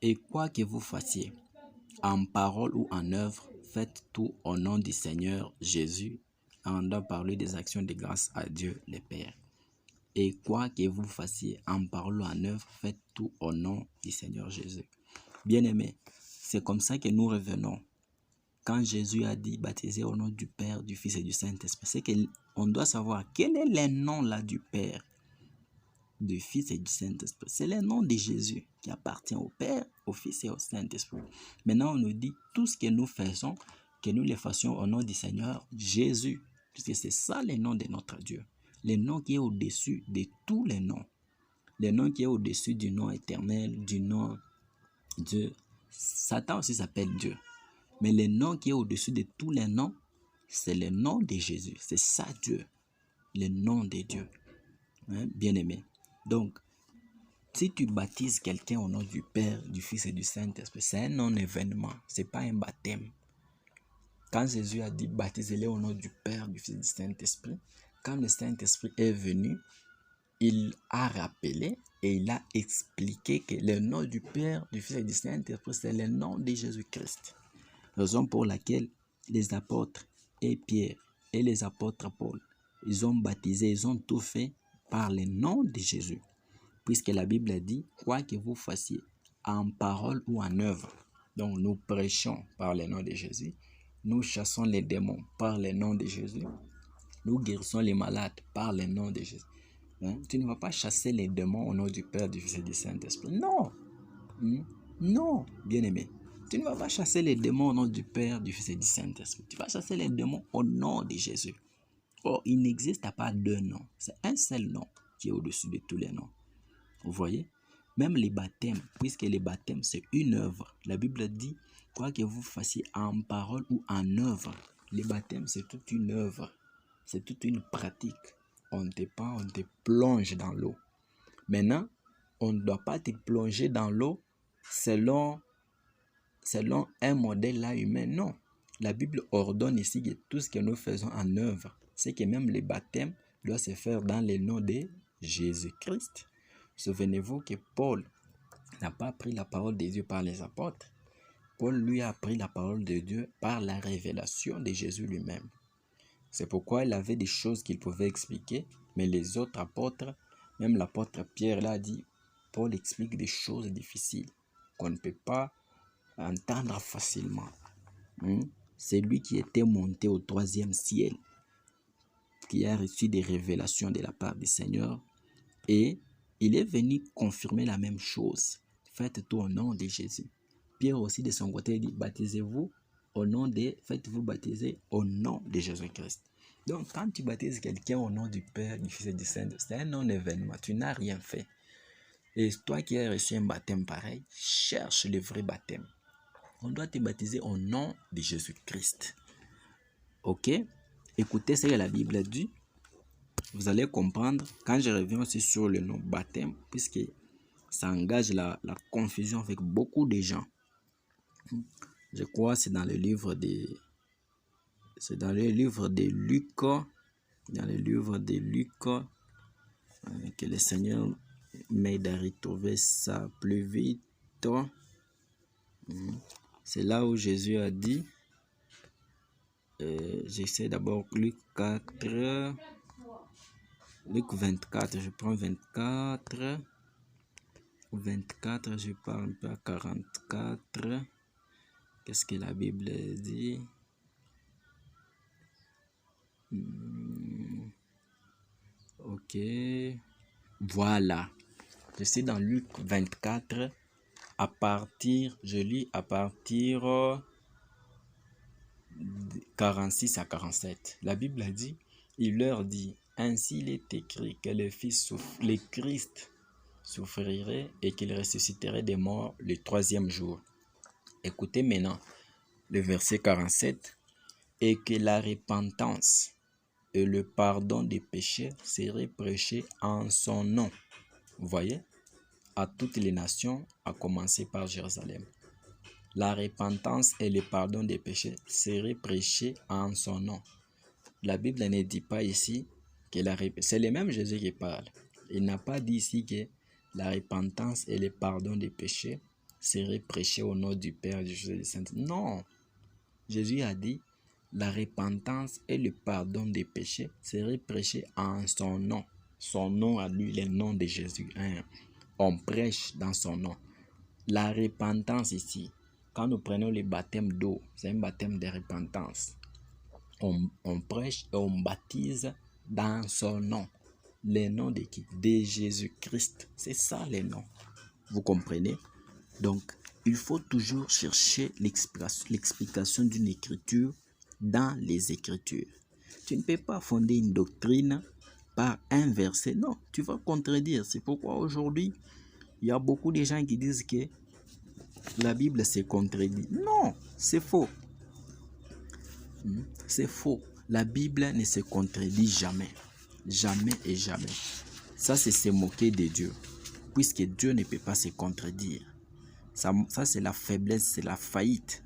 Et quoi que vous fassiez, en parole ou en œuvre, faites tout au nom du Seigneur Jésus, en rendant par lui des actions de grâce à Dieu le Père. Et quoi que vous fassiez, en parole ou en œuvre, faites tout au nom du Seigneur Jésus. Bien-aimés, c'est comme ça que nous revenons. Quand Jésus a dit baptisez au nom du Père, du Fils et du Saint-Esprit, c'est qu'on doit savoir quel est le nom là du Père, du Fils et du Saint-Esprit. C'est le nom de Jésus qui appartient au Père, au Fils et au Saint-Esprit. Maintenant, on nous dit tout ce que nous faisons, que nous le fassions au nom du Seigneur Jésus, puisque c'est ça le nom de notre Dieu. Le nom qui est au-dessus de tous les noms. Le nom qui est au-dessus du nom éternel, du nom Dieu. Satan aussi s'appelle Dieu. Mais le nom qui est au-dessus de tous les noms, c'est le nom de Jésus. C'est ça Dieu. Le nom de Dieu. Hein, bien-aimé. Donc, si tu baptises quelqu'un au nom du Père, du Fils et du Saint-Esprit, c'est un non-événement. Ce n'est pas un baptême. Quand Jésus a dit baptisez-les au nom du Père, du Fils et du Saint-Esprit, quand le Saint-Esprit est venu, il a rappelé et il a expliqué que le nom du Père, du Fils et du Saint-Esprit, c'est le nom de Jésus-Christ. Raison pour laquelle les apôtres et Pierre et les apôtres Paul, ils ont baptisé, ils ont tout fait par le nom de Jésus. Puisque la Bible dit, quoi que vous fassiez, en parole ou en œuvre. Donc nous prêchons par le nom de Jésus. Nous chassons les démons par le nom de Jésus. Nous guérissons les malades par le nom de Jésus. Hein? Tu ne vas pas chasser les démons au nom du Père, du Fils et du Saint-Esprit. Non. Non, bien-aimé. Tu ne vas pas chasser les démons au nom du Père, du Fils et du Saint-Esprit. Tu vas chasser les démons au nom de Jésus. Oh, il n'existe pas deux noms. C'est un seul nom qui est au-dessus de tous les noms. Vous voyez? Même les baptêmes, puisque les baptêmes, c'est une œuvre. La Bible dit, quoi que vous fassiez en parole ou en œuvre, les baptêmes, c'est toute une œuvre. C'est toute une pratique. On te plonge dans l'eau. Maintenant, on ne doit pas te plonger dans l'eau selon un modèle là humain. Non. La Bible ordonne ici que tout ce que nous faisons en œuvre, c'est que même les baptêmes doivent se faire dans le nom de Jésus-Christ. Souvenez-vous que Paul n'a pas appris la parole de Dieu par les apôtres. Paul lui a appris la parole de Dieu par la révélation de Jésus lui-même. C'est pourquoi il avait des choses qu'il pouvait expliquer, mais les autres apôtres, même l'apôtre Pierre l'a dit, Paul explique des choses difficiles qu'on ne peut pas entendre facilement. C'est lui qui était monté au 3e ciel, qui a reçu des révélations de la part du Seigneur, et il est venu confirmer la même chose. Faites tout au nom de Jésus. Pierre aussi de son côté dit, baptisez-vous au nom de, faites-vous baptiser au nom de Jésus-Christ. Donc quand tu baptises quelqu'un au nom du Père, du Fils et du Saint, c'est un non-événement, tu n'as rien fait. Et toi qui as reçu un baptême pareil, cherche le vrai baptême. On doit te baptiser au nom de Jésus-Christ. Ok? Écoutez ce que la Bible dit. Vous allez comprendre quand je reviens aussi sur le nom baptême, puisque ça engage la confusion avec beaucoup de gens. Je crois que c'est dans le livre de Luc, que le Seigneur m'aide à retrouver ça plus vite. C'est là où Jésus a dit, j'essaie d'abord Luc 24, je prends 24, je pars un peu à 44. Qu'est-ce que la Bible dit? Ok, voilà. Je suis dans Luc 24, je lis à partir 46 à 47. La Bible a dit, il leur dit, ainsi il est écrit que le Christ souffrirait et qu'il ressusciterait des morts le 3e jour. Écoutez maintenant le verset 47. Et que la repentance et le pardon des péchés seraient prêchés en son nom. Vous voyez? À toutes les nations, à commencer par Jérusalem. La repentance et le pardon des péchés seraient prêchés en son nom. La Bible ne dit pas ici que c'est le même Jésus qui parle. Il n'a pas dit ici que la repentance et le pardon des péchés seraient prêchés au nom du Père, du Fils et du Saint-Esprit. Non. Jésus a dit, la repentance et le pardon des péchés seraient prêchés en son nom. Son nom à lui, le nom de Jésus. On prêche dans son nom. La repentance ici, quand nous prenons le baptême d'eau, c'est un baptême de repentance. On prêche et on baptise dans son nom. Le nom de qui? De Jésus-Christ. C'est ça le nom. Vous comprenez? Donc, il faut toujours chercher l'explication d'une écriture dans les Écritures. Tu ne peux pas fonder une doctrine par un verset. Non, tu vas contredire. C'est pourquoi aujourd'hui, il y a beaucoup de gens qui disent que la Bible se contredit. Non, c'est faux. C'est faux. La Bible ne se contredit jamais. Jamais et jamais. Ça, c'est se moquer de Dieu. Puisque Dieu ne peut pas se contredire. Ça c'est la faiblesse, c'est la faillite.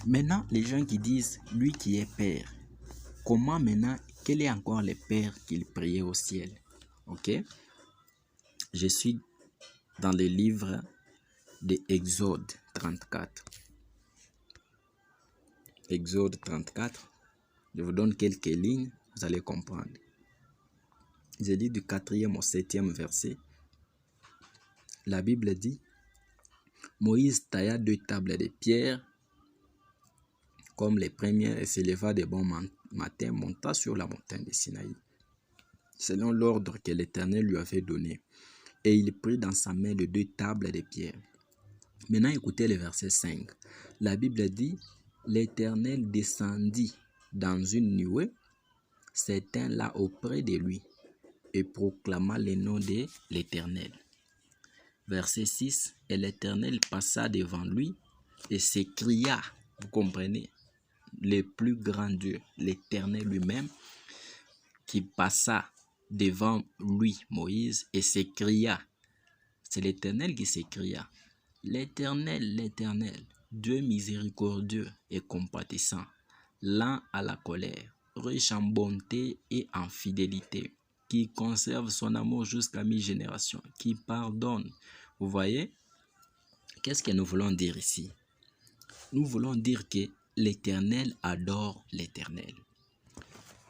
Maintenant, les gens qui disent, lui qui est Père, comment maintenant, quel est encore le Père qu'il priait au ciel? Ok? Je suis dans le livre de Exode 34. Exode 34. Je vous donne quelques lignes, vous allez comprendre. Je lis du 4e au 7e verset. La Bible dit, Moïse tailla 2 tables de pierre comme les premiers, et s'éleva de bon matin, monta sur la montagne de Sinaï, selon l'ordre que l'Éternel lui avait donné. Et il prit dans sa main les 2 tables de pierre. Maintenant, écoutez le verset 5. La Bible dit, l'Éternel descendit dans une nuée, s'éteint là auprès de lui, et proclama le nom de l'Éternel. Verset 6. Et l'Éternel passa devant lui et s'écria, vous comprenez, le plus grand Dieu, l'Éternel lui-même, qui passa devant lui, Moïse, et s'écria. C'est l'Éternel qui s'écria. L'Éternel, l'Éternel, Dieu miséricordieux et compatissant, lent à la colère, riche en bonté et en fidélité, qui conserve son amour jusqu'à mi-génération, qui pardonne. Vous voyez, qu'est-ce que nous voulons dire ici? Nous voulons dire que l'Éternel adore l'Éternel.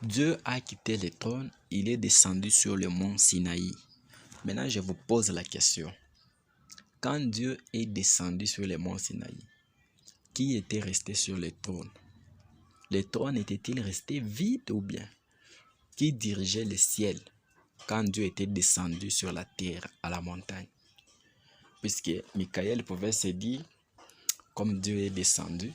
Dieu a quitté le trône, il est descendu sur le mont Sinaï. Maintenant, je vous pose la question. Quand Dieu est descendu sur le mont Sinaï, qui était resté sur le trône? Le trône était-il resté vide ou bien? Qui dirigeait le ciel quand Dieu était descendu sur la terre à la montagne? Puisque Michael pouvait se dire, comme Dieu est descendu,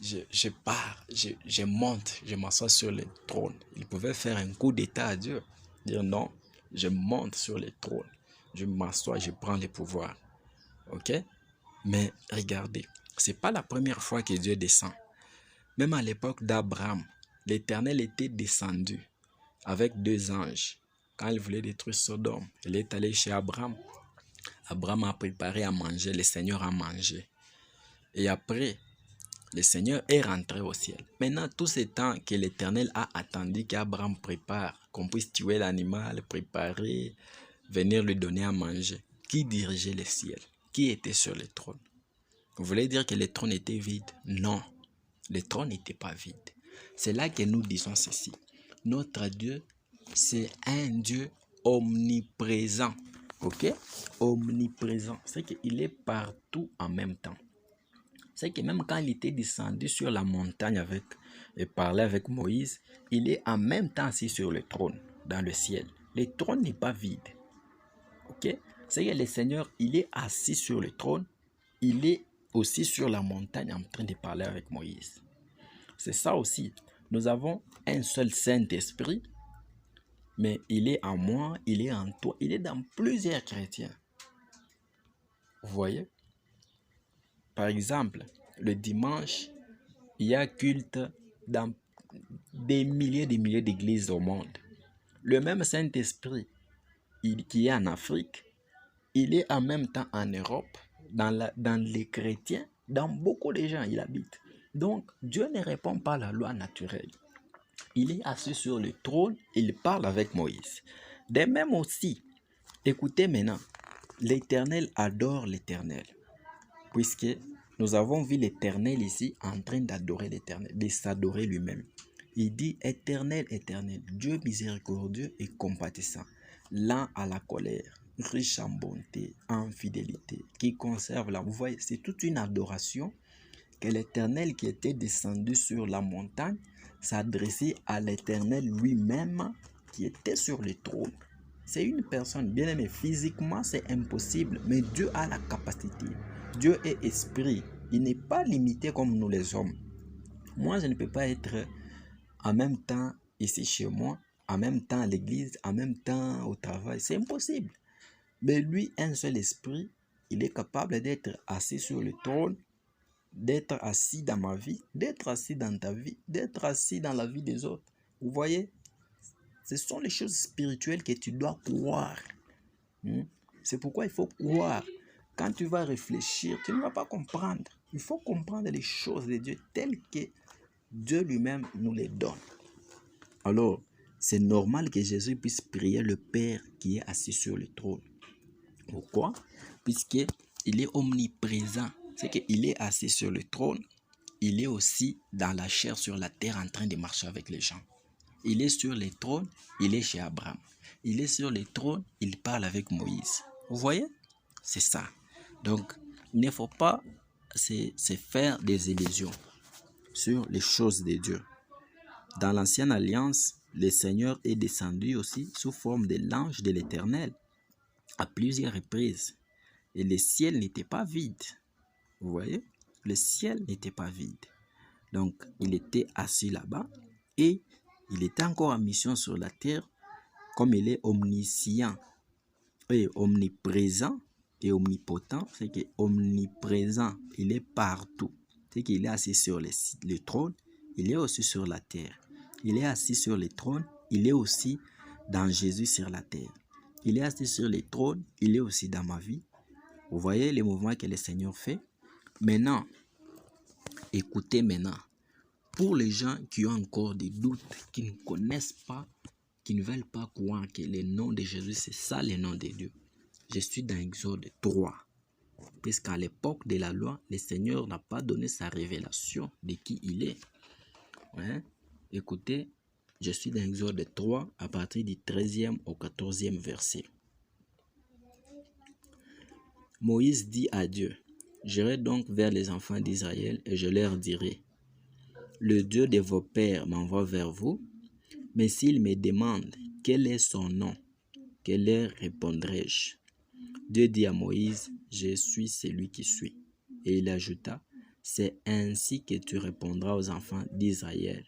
je pars, je monte, je m'assois sur le trône. Il pouvait faire un coup d'état à Dieu, dire non, je monte sur le trône, je m'assois, je prends le pouvoir. Ok? Mais regardez, ce n'est pas la première fois que Dieu descend. Même à l'époque d'Abraham, l'Éternel était descendu avec 2 anges. Quand il voulait détruire Sodome, il est allé chez Abraham. Abraham a préparé à manger, le Seigneur a mangé. Et après, le Seigneur est rentré au ciel. Maintenant, tout ce temps que l'Éternel a attendu qu'Abraham prépare, qu'on puisse tuer l'animal, préparer, venir lui donner à manger, qui dirigeait le ciel? Qui était sur le trône? Vous voulez dire que le trône était vide? Non, le trône n'était pas vide. C'est là que nous disons ceci. Notre Dieu, c'est un Dieu omniprésent. Ok? Omniprésent. C'est qu'il est partout en même temps. C'est que même quand il était descendu sur la montagne et parlait avec Moïse, il est en même temps assis sur le trône, dans le ciel. Le trône n'est pas vide. Ok? C'est que le Seigneur, il est assis sur le trône, il est aussi sur la montagne en train de parler avec Moïse. C'est ça aussi. Nous avons un seul Saint-Esprit, mais il est en moi, il est en toi, il est dans plusieurs chrétiens. Vous voyez? Par exemple, le dimanche, il y a culte dans des milliers d'églises au monde. Le même Saint-Esprit qui est en Afrique, il est en même temps en Europe, dans les chrétiens, dans beaucoup de gens, il habite. Donc, Dieu ne répond pas à la loi naturelle. Il est assis sur le trône, il parle avec Moïse. De même aussi, écoutez maintenant, l'Éternel adore l'Éternel, puisque nous avons vu l'Éternel ici en train d'adorer l'Éternel, de s'adorer lui-même. Il dit, Éternel, Éternel, Dieu miséricordieux et compatissant, lent à la colère, riche en bonté, en fidélité, qui conserve la... Vous voyez, c'est toute une adoration que l'Éternel qui était descendu sur la montagne s'adressait à l'Éternel lui-même qui était sur le trône. C'est une personne, bien aimée, physiquement c'est impossible, mais Dieu a la capacité. Dieu est esprit, il n'est pas limité comme nous les hommes. Moi, je ne peux pas être en même temps ici chez moi, en même temps à l'église, en même temps au travail, c'est impossible. Mais lui, un seul esprit, il est capable d'être assis sur le trône, d'être assis dans ma vie, d'être assis dans ta vie, d'être assis dans la vie des autres. Vous voyez, ce sont les choses spirituelles que tu dois croire. C'est pourquoi il faut croire. Quand tu vas réfléchir, tu ne vas pas comprendre. Il faut comprendre les choses de Dieu telles que Dieu lui-même nous les donne. Alors, c'est normal que Jésus puisse prier le Père qui est assis sur le trône. Pourquoi? Puisqu'il est omniprésent. C'est qu'il est assis sur le trône. Il est aussi dans la chair sur la terre en train de marcher avec les gens. Il est sur le trône, il est chez Abraham. Il est sur le trône, il parle avec Moïse. Vous voyez? C'est ça. Donc, il ne faut pas se faire des illusions. sur les choses de Dieu. Dans l'ancienne alliance, le Seigneur est descendu aussi sous forme de l'ange de l'Éternel à plusieurs reprises. Et le ciel n'était pas vide. Vous voyez? Le ciel n'était pas vide. Donc, il était assis là-bas et il était encore en mission sur la terre comme il est omniscient et omniprésent et omnipotent. C'est que omniprésent, il est partout. C'est qu'il est assis sur le trône, il est aussi sur la terre. Il est assis sur le trône, il est aussi dans Jésus sur la terre. Il est assis sur le trône, il est aussi dans ma vie. Vous voyez les mouvements que le Seigneur fait. Maintenant, écoutez maintenant. Pour les gens qui ont encore des doutes, qui ne connaissent pas, qui ne veulent pas croire que le nom de Jésus, c'est ça le nom de Dieu. Je suis dans Exode 3. Puisqu'à l'époque de la loi, le Seigneur n'a pas donné sa révélation de qui il est. Ouais. Écoutez, je suis dans Exode 3 à partir du 13e au 14e verset. Moïse dit à Dieu, « J'irai donc vers les enfants d'Israël et je leur dirai, le Dieu de vos pères m'envoie vers vous, mais s'ils me demandent quel est son nom, que leur répondrai-je? Dieu dit à Moïse, je suis celui qui suis. Et il ajouta, c'est ainsi que tu répondras aux enfants d'Israël.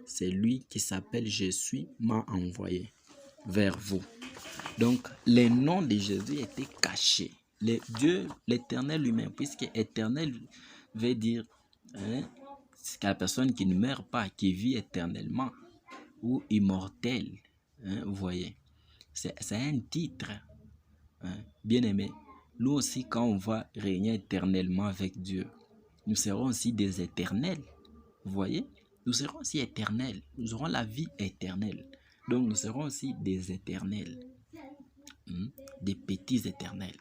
C'est lui qui s'appelle Je suis m'a envoyé vers vous. Donc, le nom de Jésus était caché. Le Dieu, l'éternel lui-même, puisque éternel veut dire c'est la personne qui ne meurt pas, qui vit éternellement ou immortel. Vous voyez, c'est un titre. Bien aimé, nous aussi, quand on va régner éternellement avec Dieu, nous serons aussi des éternels. Vous voyez, nous serons aussi éternels. Nous aurons la vie éternelle. Donc, nous serons aussi des éternels. Des petits éternels.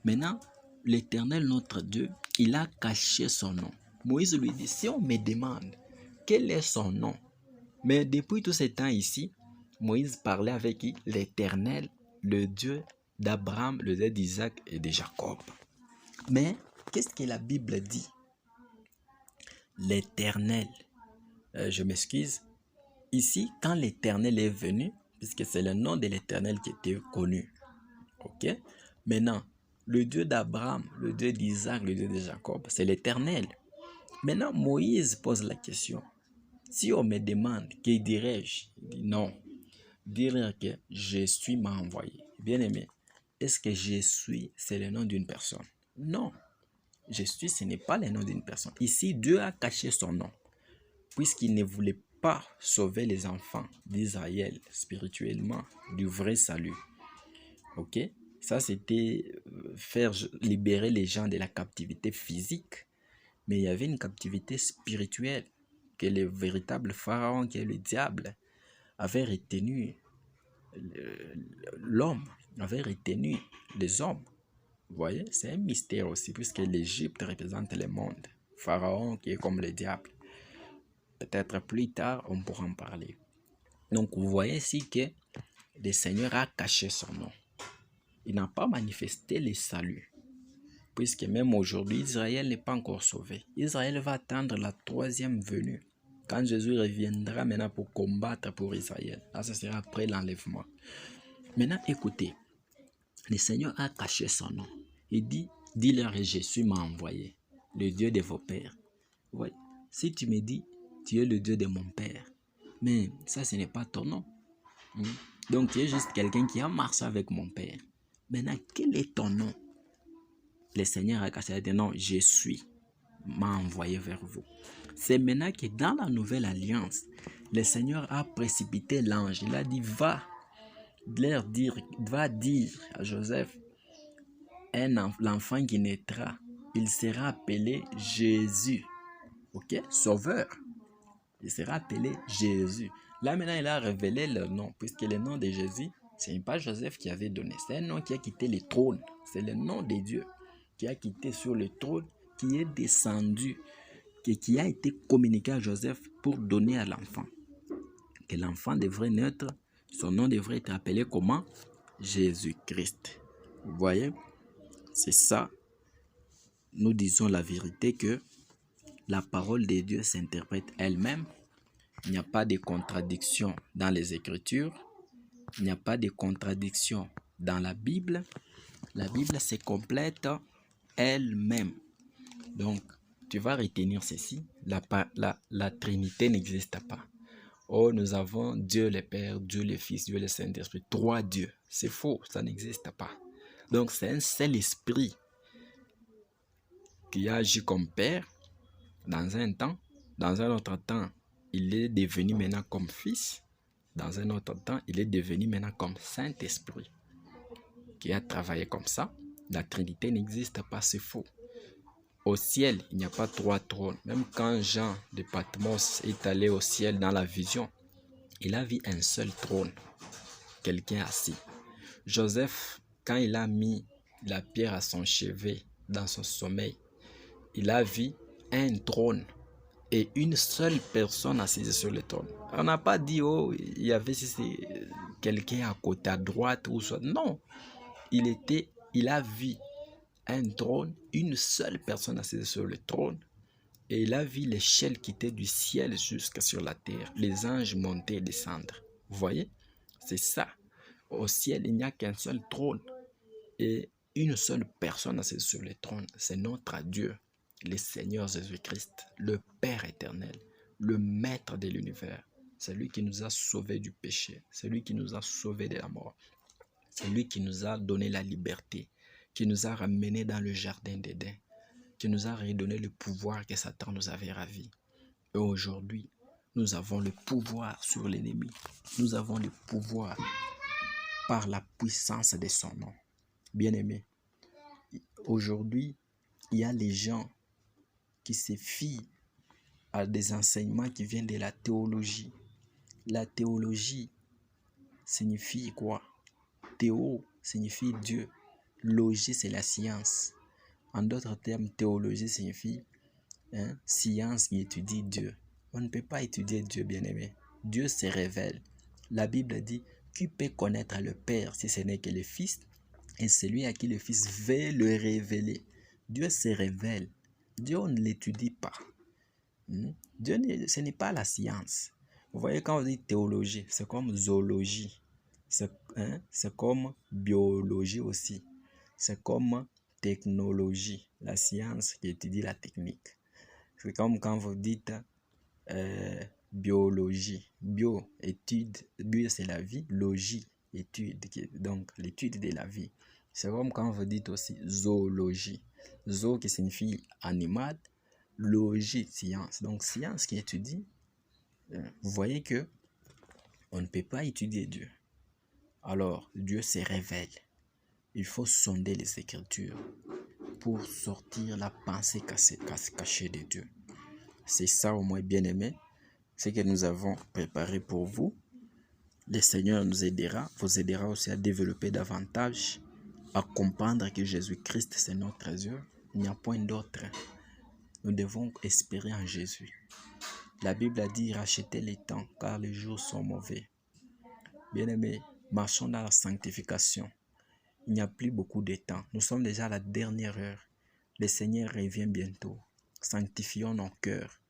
Maintenant, l'éternel, notre Dieu, il a caché son nom. Moïse lui dit, si on me demande quel est son nom, mais depuis tout ce temps ici, Moïse parlait avec qui? L'éternel, le Dieu d'Abraham, le Dieu d'Isaac et de Jacob. Mais qu'est-ce que la Bible dit? L'éternel, je m'excuse, ici, quand l'éternel est venu, puisque c'est le nom de l'éternel qui était connu, ok? Maintenant, le Dieu d'Abraham, le Dieu d'Isaac, le Dieu de Jacob, c'est l'éternel. Maintenant, Moïse pose la question. Si on me demande, que dirais-je? Il dit non. Dire que je suis m'a envoyé. Bien aimé, est-ce que je suis, c'est le nom d'une personne? Non. Je suis, ce n'est pas le nom d'une personne. Ici, Dieu a caché son nom, puisqu'il ne voulait pas sauver les enfants d'Israël spirituellement du vrai salut. Ok? Ça, c'était faire libérer les gens de la captivité physique. Mais il y avait une captivité spirituelle que le véritable pharaon, qui est le diable, avait retenu l'homme, avait retenu les hommes. Vous voyez, c'est un mystère aussi, puisque l'Égypte représente le monde. Pharaon qui est comme le diable. Peut-être plus tard, on pourra en parler. Donc, vous voyez ici que le Seigneur a caché son nom. Il n'a pas manifesté le salut. Puisque même aujourd'hui, Israël n'est pas encore sauvé. Israël va attendre la troisième venue. Quand Jésus reviendra maintenant pour combattre pour Israël. Là, ce sera après l'enlèvement. Maintenant, écoutez. Le Seigneur a caché son nom. Il dit, dis-leur que Jésus m'a envoyé. Le Dieu de vos pères. Ouais. Si tu me dis, tu es le Dieu de mon père. Mais ça, ce n'est pas ton nom. Donc, tu es juste quelqu'un qui a marché avec mon père. Maintenant, quel est ton nom? Le Seigneur a caché, dit non, je suis, m'a envoyé vers vous. C'est maintenant que dans la nouvelle alliance, le Seigneur a précipité l'ange. Il a dit, va dire à Joseph, l'enfant qui naîtra, il sera appelé Jésus. Ok? Sauveur. Il sera appelé Jésus. Là maintenant, il a révélé le nom, puisque le nom de Jésus, ce n'est pas Joseph qui avait donné. C'est un nom qui a quitté le trône. C'est le nom de Dieu qui a quitté sur le trône, qui est descendu, qui a été communiqué à Joseph pour donner à l'enfant. Que l'enfant devrait naître, son nom devrait être appelé comment? Jésus-Christ. Vous voyez? C'est ça. Nous disons la vérité que la parole de Dieu s'interprète elle-même. Il n'y a pas de contradiction dans les Écritures. Il n'y a pas de contradiction dans la Bible. La Bible se complète elle-même. Donc, tu vas retenir ceci. La Trinité n'existe pas. Oh, nous avons Dieu le Père, Dieu le Fils, Dieu le Saint-Esprit. Trois dieux. C'est faux, ça n'existe pas. Donc, c'est un seul esprit qui a agi comme Père dans un temps. Dans un autre temps, il est devenu maintenant comme Fils. Dans un autre temps, il est devenu maintenant comme Saint-Esprit qui a travaillé comme ça. La Trinité n'existe pas, c'est faux. Au ciel, il n'y a pas trois trônes. Même quand Jean de Patmos est allé au ciel dans la vision, il a vu un seul trône, quelqu'un assis. Joseph, quand il a mis la pierre à son chevet dans son sommeil, il a vu un trône et une seule personne assise sur le trône. On n'a pas dit, oh, il y avait quelqu'un à côté, à droite ou soit. Non, il a vu un trône, une seule personne assise sur le trône, et il a vu l'échelle qui était du ciel jusqu'à sur la terre, les anges monter et descendre. Vous voyez? C'est ça. Au ciel, il n'y a qu'un seul trône et une seule personne assise sur le trône. C'est notre Dieu, le Seigneur Jésus-Christ, le Père éternel, le Maître de l'univers. C'est lui qui nous a sauvés du péché, c'est lui qui nous a sauvés de la mort, c'est lui qui nous a donné la liberté, qui nous a ramenés dans le jardin d'Éden, qui nous a redonné le pouvoir que Satan nous avait ravi. Et aujourd'hui, nous avons le pouvoir sur l'ennemi. Nous avons le pouvoir par la puissance de son nom. Bien-aimés, aujourd'hui, il y a les gens qui se fient à des enseignements qui viennent de la théologie. La théologie signifie quoi? Théo signifie Dieu. Logie, c'est la science. En d'autres termes, théologie signifie science qui étudie Dieu. On ne peut pas étudier Dieu, bien-aimé. Dieu se révèle. La Bible dit, qui peut connaître le Père si ce n'est que le Fils et celui à qui le Fils veut le révéler. Dieu se révèle. Dieu, on ne l'étudie pas. Dieu, ce n'est pas la science. Vous voyez, quand on dit théologie, c'est comme zoologie. C'est comme biologie aussi. C'est comme technologie, la science qui étudie la technique. C'est comme quand vous dites biologie. Bio, étude. Bio, c'est la vie. Logie, étude. Donc, l'étude de la vie. C'est comme quand vous dites aussi zoologie. Zo qui signifie animal. Logie, science. Donc, science qui étudie. Vous voyez que on ne peut pas étudier Dieu. Alors, Dieu se révèle. Il faut sonder les Écritures pour sortir la pensée cachée de Dieu. C'est ça au moins, bien-aimé, ce que nous avons préparé pour vous. Le Seigneur nous aidera, vous aidera aussi à développer davantage, à comprendre que Jésus-Christ, c'est notre Dieu. Il n'y a point d'autre. Nous devons espérer en Jésus. La Bible a dit, rachetez les temps, car les jours sont mauvais. Bien-aimés, marchons dans la sanctification. Il n'y a plus beaucoup de temps. Nous sommes déjà à la dernière heure. Le Seigneur revient bientôt. Sanctifions nos cœurs.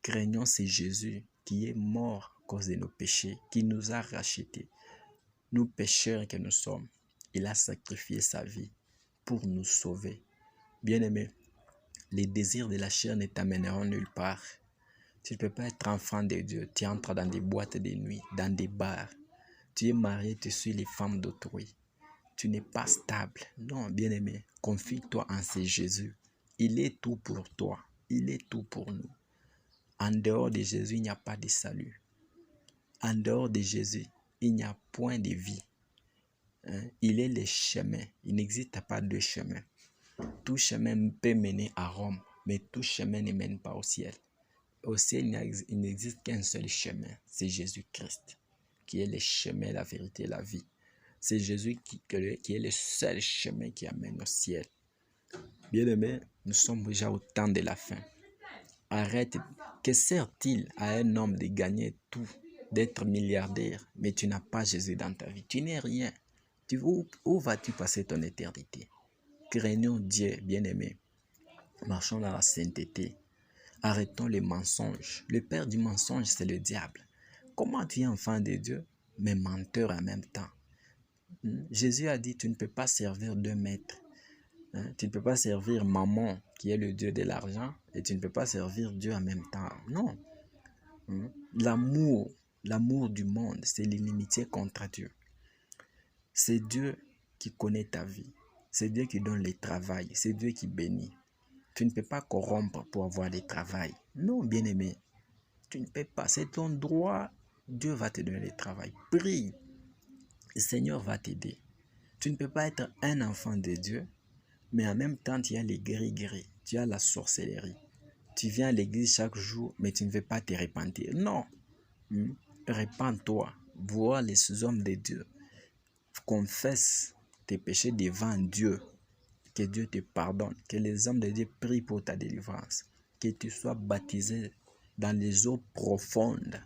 Craignons ce Jésus qui est mort à cause de nos péchés, qui nous a rachetés. Nous pécheurs que nous sommes, il a sacrifié sa vie pour nous sauver. Bien-aimés, les désirs de la chair ne t'amèneront nulle part. Tu ne peux pas être enfant de Dieu. Tu entres dans des boîtes de nuit, dans des bars. Tu es marié, tu suis les femmes d'autrui. Tu n'es pas stable. Non, bien-aimé, confie-toi en ce Jésus. Il est tout pour toi. Il est tout pour nous. En dehors de Jésus, il n'y a pas de salut. En dehors de Jésus, il n'y a point de vie. Il est le chemin. Il n'existe pas deux chemins. Tout chemin peut mener à Rome, mais tout chemin ne mène pas au ciel. Au ciel, il n'existe qu'un seul chemin. C'est Jésus-Christ, qui est le chemin, la vérité et la vie. C'est Jésus qui est le seul chemin qui amène au ciel. Bien-aimés, nous sommes déjà au temps de la fin. Arrête. Que sert-il à un homme de gagner tout, d'être milliardaire, mais tu n'as pas Jésus dans ta vie? Tu n'es rien. Où vas-tu passer ton éternité? Craignons Dieu, bien-aimés. Marchons dans la sainteté. Arrêtons les mensonges. Le père du mensonge, c'est le diable. Comment tu es enfant de Dieu, mais menteur en même temps? Jésus a dit, tu ne peux pas servir deux maîtres. Tu ne peux pas servir Mammon, qui est le Dieu de l'argent, et tu ne peux pas servir Dieu en même temps. Non. L'amour du monde, c'est l'inimitié contre Dieu. C'est Dieu qui connaît ta vie. C'est Dieu qui donne le travail. C'est Dieu qui bénit. Tu ne peux pas corrompre pour avoir le travail. Non, bien-aimé. Tu ne peux pas. C'est ton droit. Dieu va te donner le travail. Prie. Le Seigneur va t'aider. Tu ne peux pas être un enfant de Dieu, mais en même temps, tu as les gris-gris. Tu as la sorcellerie. Tu viens à l'église chaque jour, mais tu ne veux pas te repentir. Non. Repends-toi. Vois les hommes de Dieu. Confesse tes péchés devant Dieu. Que Dieu te pardonne. Que les hommes de Dieu prient pour ta délivrance. Que tu sois baptisé dans les eaux profondes.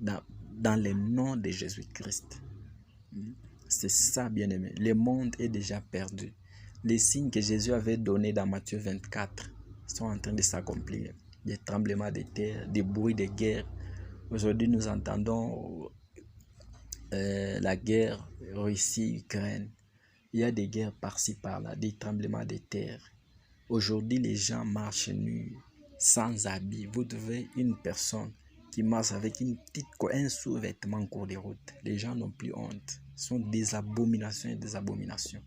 Dans le nom de Jésus-Christ. C'est ça, bien-aimé. Le monde est déjà perdu. Les signes que Jésus avait donnés dans Matthieu 24 sont en train de s'accomplir. Des tremblements de terre, des bruits de guerre. Aujourd'hui, nous entendons la guerre Russie-Ukraine. Il y a des guerres par-ci, par-là, des tremblements de terre. Aujourd'hui, les gens marchent nus, sans habits. Vous trouvez une personne qui marche avec un sous-vêtement en cours de route. Les gens n'ont plus honte. Ce sont des abominations et des abominations.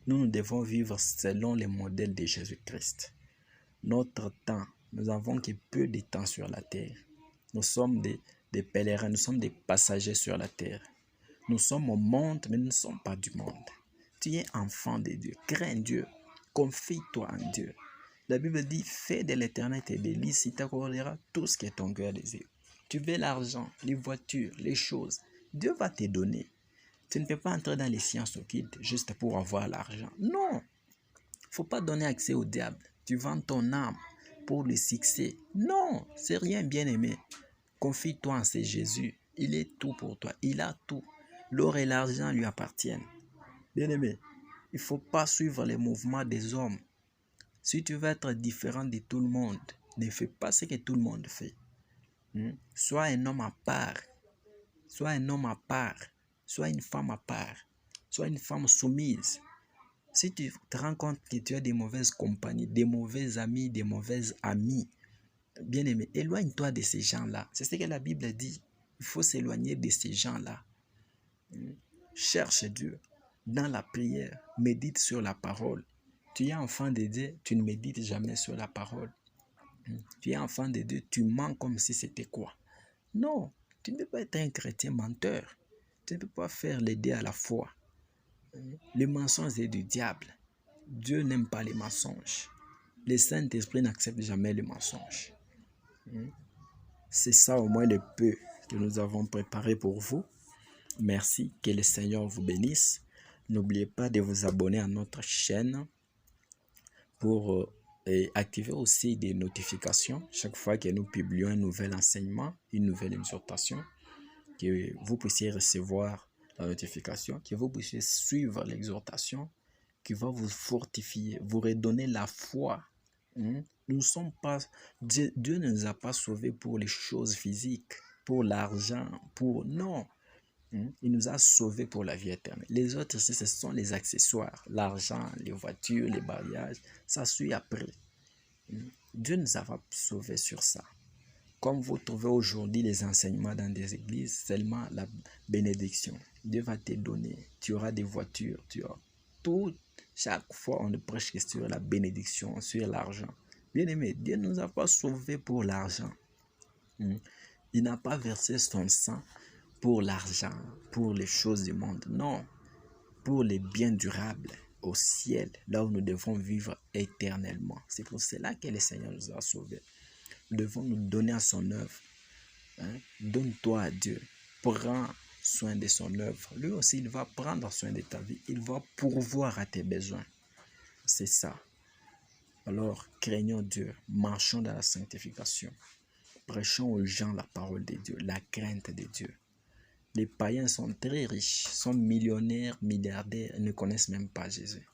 Nous devons vivre selon les modèles de Jésus-Christ. Notre temps, nous n'avons que peu de temps sur la terre. Nous sommes des pèlerins, nous sommes des passagers sur la terre. Nous sommes au monde, mais nous ne sommes pas du monde. Tu es enfant de Dieu. Crains Dieu. Confie-toi en Dieu. La Bible dit, fais de l'éternel tes délices, il t'accordera tout ce que ton cœur désire. Tu veux l'argent, les voitures, les choses. Dieu va te donner. Tu ne peux pas entrer dans les sciences occultes juste pour avoir l'argent. Non. Il ne faut pas donner accès au diable. Tu vends ton âme pour le succès. Non, c'est rien, bien-aimé. Confie-toi en c'est Jésus. Il est tout pour toi. Il a tout. L'or et l'argent lui appartiennent. Bien-aimé, il ne faut pas suivre les mouvements des hommes. Si tu veux être différent de tout le monde, ne fais pas ce que tout le monde fait. Sois un homme à part. Sois un homme à part. Sois une femme à part. Sois une femme soumise. Si tu te rends compte que tu as des mauvaises compagnies, des mauvais amis, des mauvaises amies, bien-aimé, éloigne-toi de ces gens-là. C'est ce que la Bible dit. Il faut s'éloigner de ces gens-là. Cherche Dieu dans la prière. Médite sur la parole. Tu es enfant de Dieu, tu ne médites jamais sur la parole. Tu es enfant de Dieu, tu mens comme si c'était quoi? Non, tu ne peux pas être un chrétien menteur. Tu ne peux pas faire les deux à la fois. Le mensonge est du diable. Dieu n'aime pas les mensonges. Le Saint-Esprit n'accepte jamais les mensonges. C'est ça au moins le peu que nous avons préparé pour vous. Merci, que le Seigneur vous bénisse. N'oubliez pas de vous abonner à notre chaîne pour activer aussi des notifications chaque fois que nous publions un nouvel enseignement, une nouvelle exhortation, que vous puissiez recevoir la notification, que vous puissiez suivre l'exhortation qui va vous fortifier, vous redonner la foi. Nous ne sommes pas, Dieu ne nous a pas sauvés pour les choses physiques, pour l'argent, non. Il nous a sauvés pour la vie éternelle. Les autres, ce sont les accessoires. L'argent, les voitures, les mariages, ça suit après. Dieu nous a pas sauvés sur ça. Comme vous trouvez aujourd'hui les enseignements dans des églises, seulement la bénédiction. Dieu va te donner. Tu auras des voitures, tu auras tout. Chaque fois, on ne prêche que sur la bénédiction, sur l'argent. Bien-aimé, Dieu ne nous a pas sauvés pour l'argent. Il n'a pas versé son sang pour l'argent, pour les choses du monde. Non, pour les biens durables au ciel, là où nous devons vivre éternellement. C'est pour cela que le Seigneur nous a sauvés. Nous devons nous donner à son œuvre. Donne-toi à Dieu. Prends soin de son œuvre. Lui aussi, il va prendre soin de ta vie. Il va pourvoir à tes besoins. C'est ça. Alors, craignons Dieu. Marchons dans la sanctification. Prêchons aux gens la parole de Dieu, la crainte de Dieu. Les païens sont très riches, sont millionnaires, milliardaires, ils ne connaissent même pas Jésus.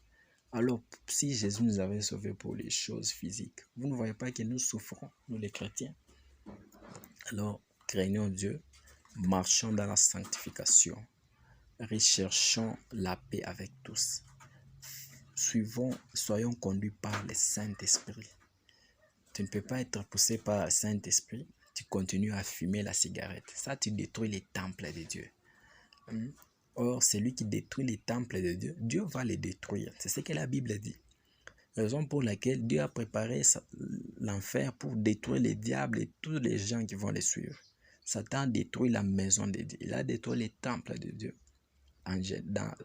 Alors, si Jésus nous avait sauvés pour les choses physiques, vous ne voyez pas que nous souffrons, nous les chrétiens? Alors, craignons Dieu, marchons dans la sanctification, recherchons la paix avec tous, soyons conduits par le Saint-Esprit. Tu ne peux pas être poussé par le Saint-Esprit, tu continues à fumer la cigarette. Ça, tu détruis les temples de Dieu. Or, celui qui détruit les temples de Dieu, Dieu va les détruire. C'est ce que la Bible dit. Raison pour laquelle Dieu a préparé l'enfer pour détruire les diables et tous les gens qui vont les suivre. Satan a détruit la maison de Dieu. Il a détruit les temples de Dieu dans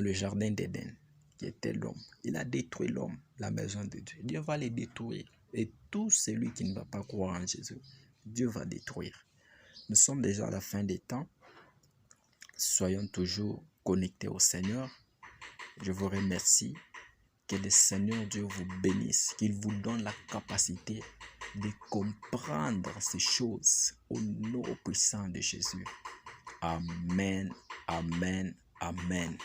le jardin d'Éden, qui était l'homme. Il a détruit l'homme, la maison de Dieu. Dieu va les détruire. Et tout celui qui ne va pas croire en Jésus, Dieu va détruire. Nous sommes déjà à la fin des temps. Soyons toujours connectés au Seigneur. Je vous remercie. Que le Seigneur Dieu vous bénisse, qu'il vous donne la capacité de comprendre ces choses au nom puissant de Jésus. Amen, amen, amen.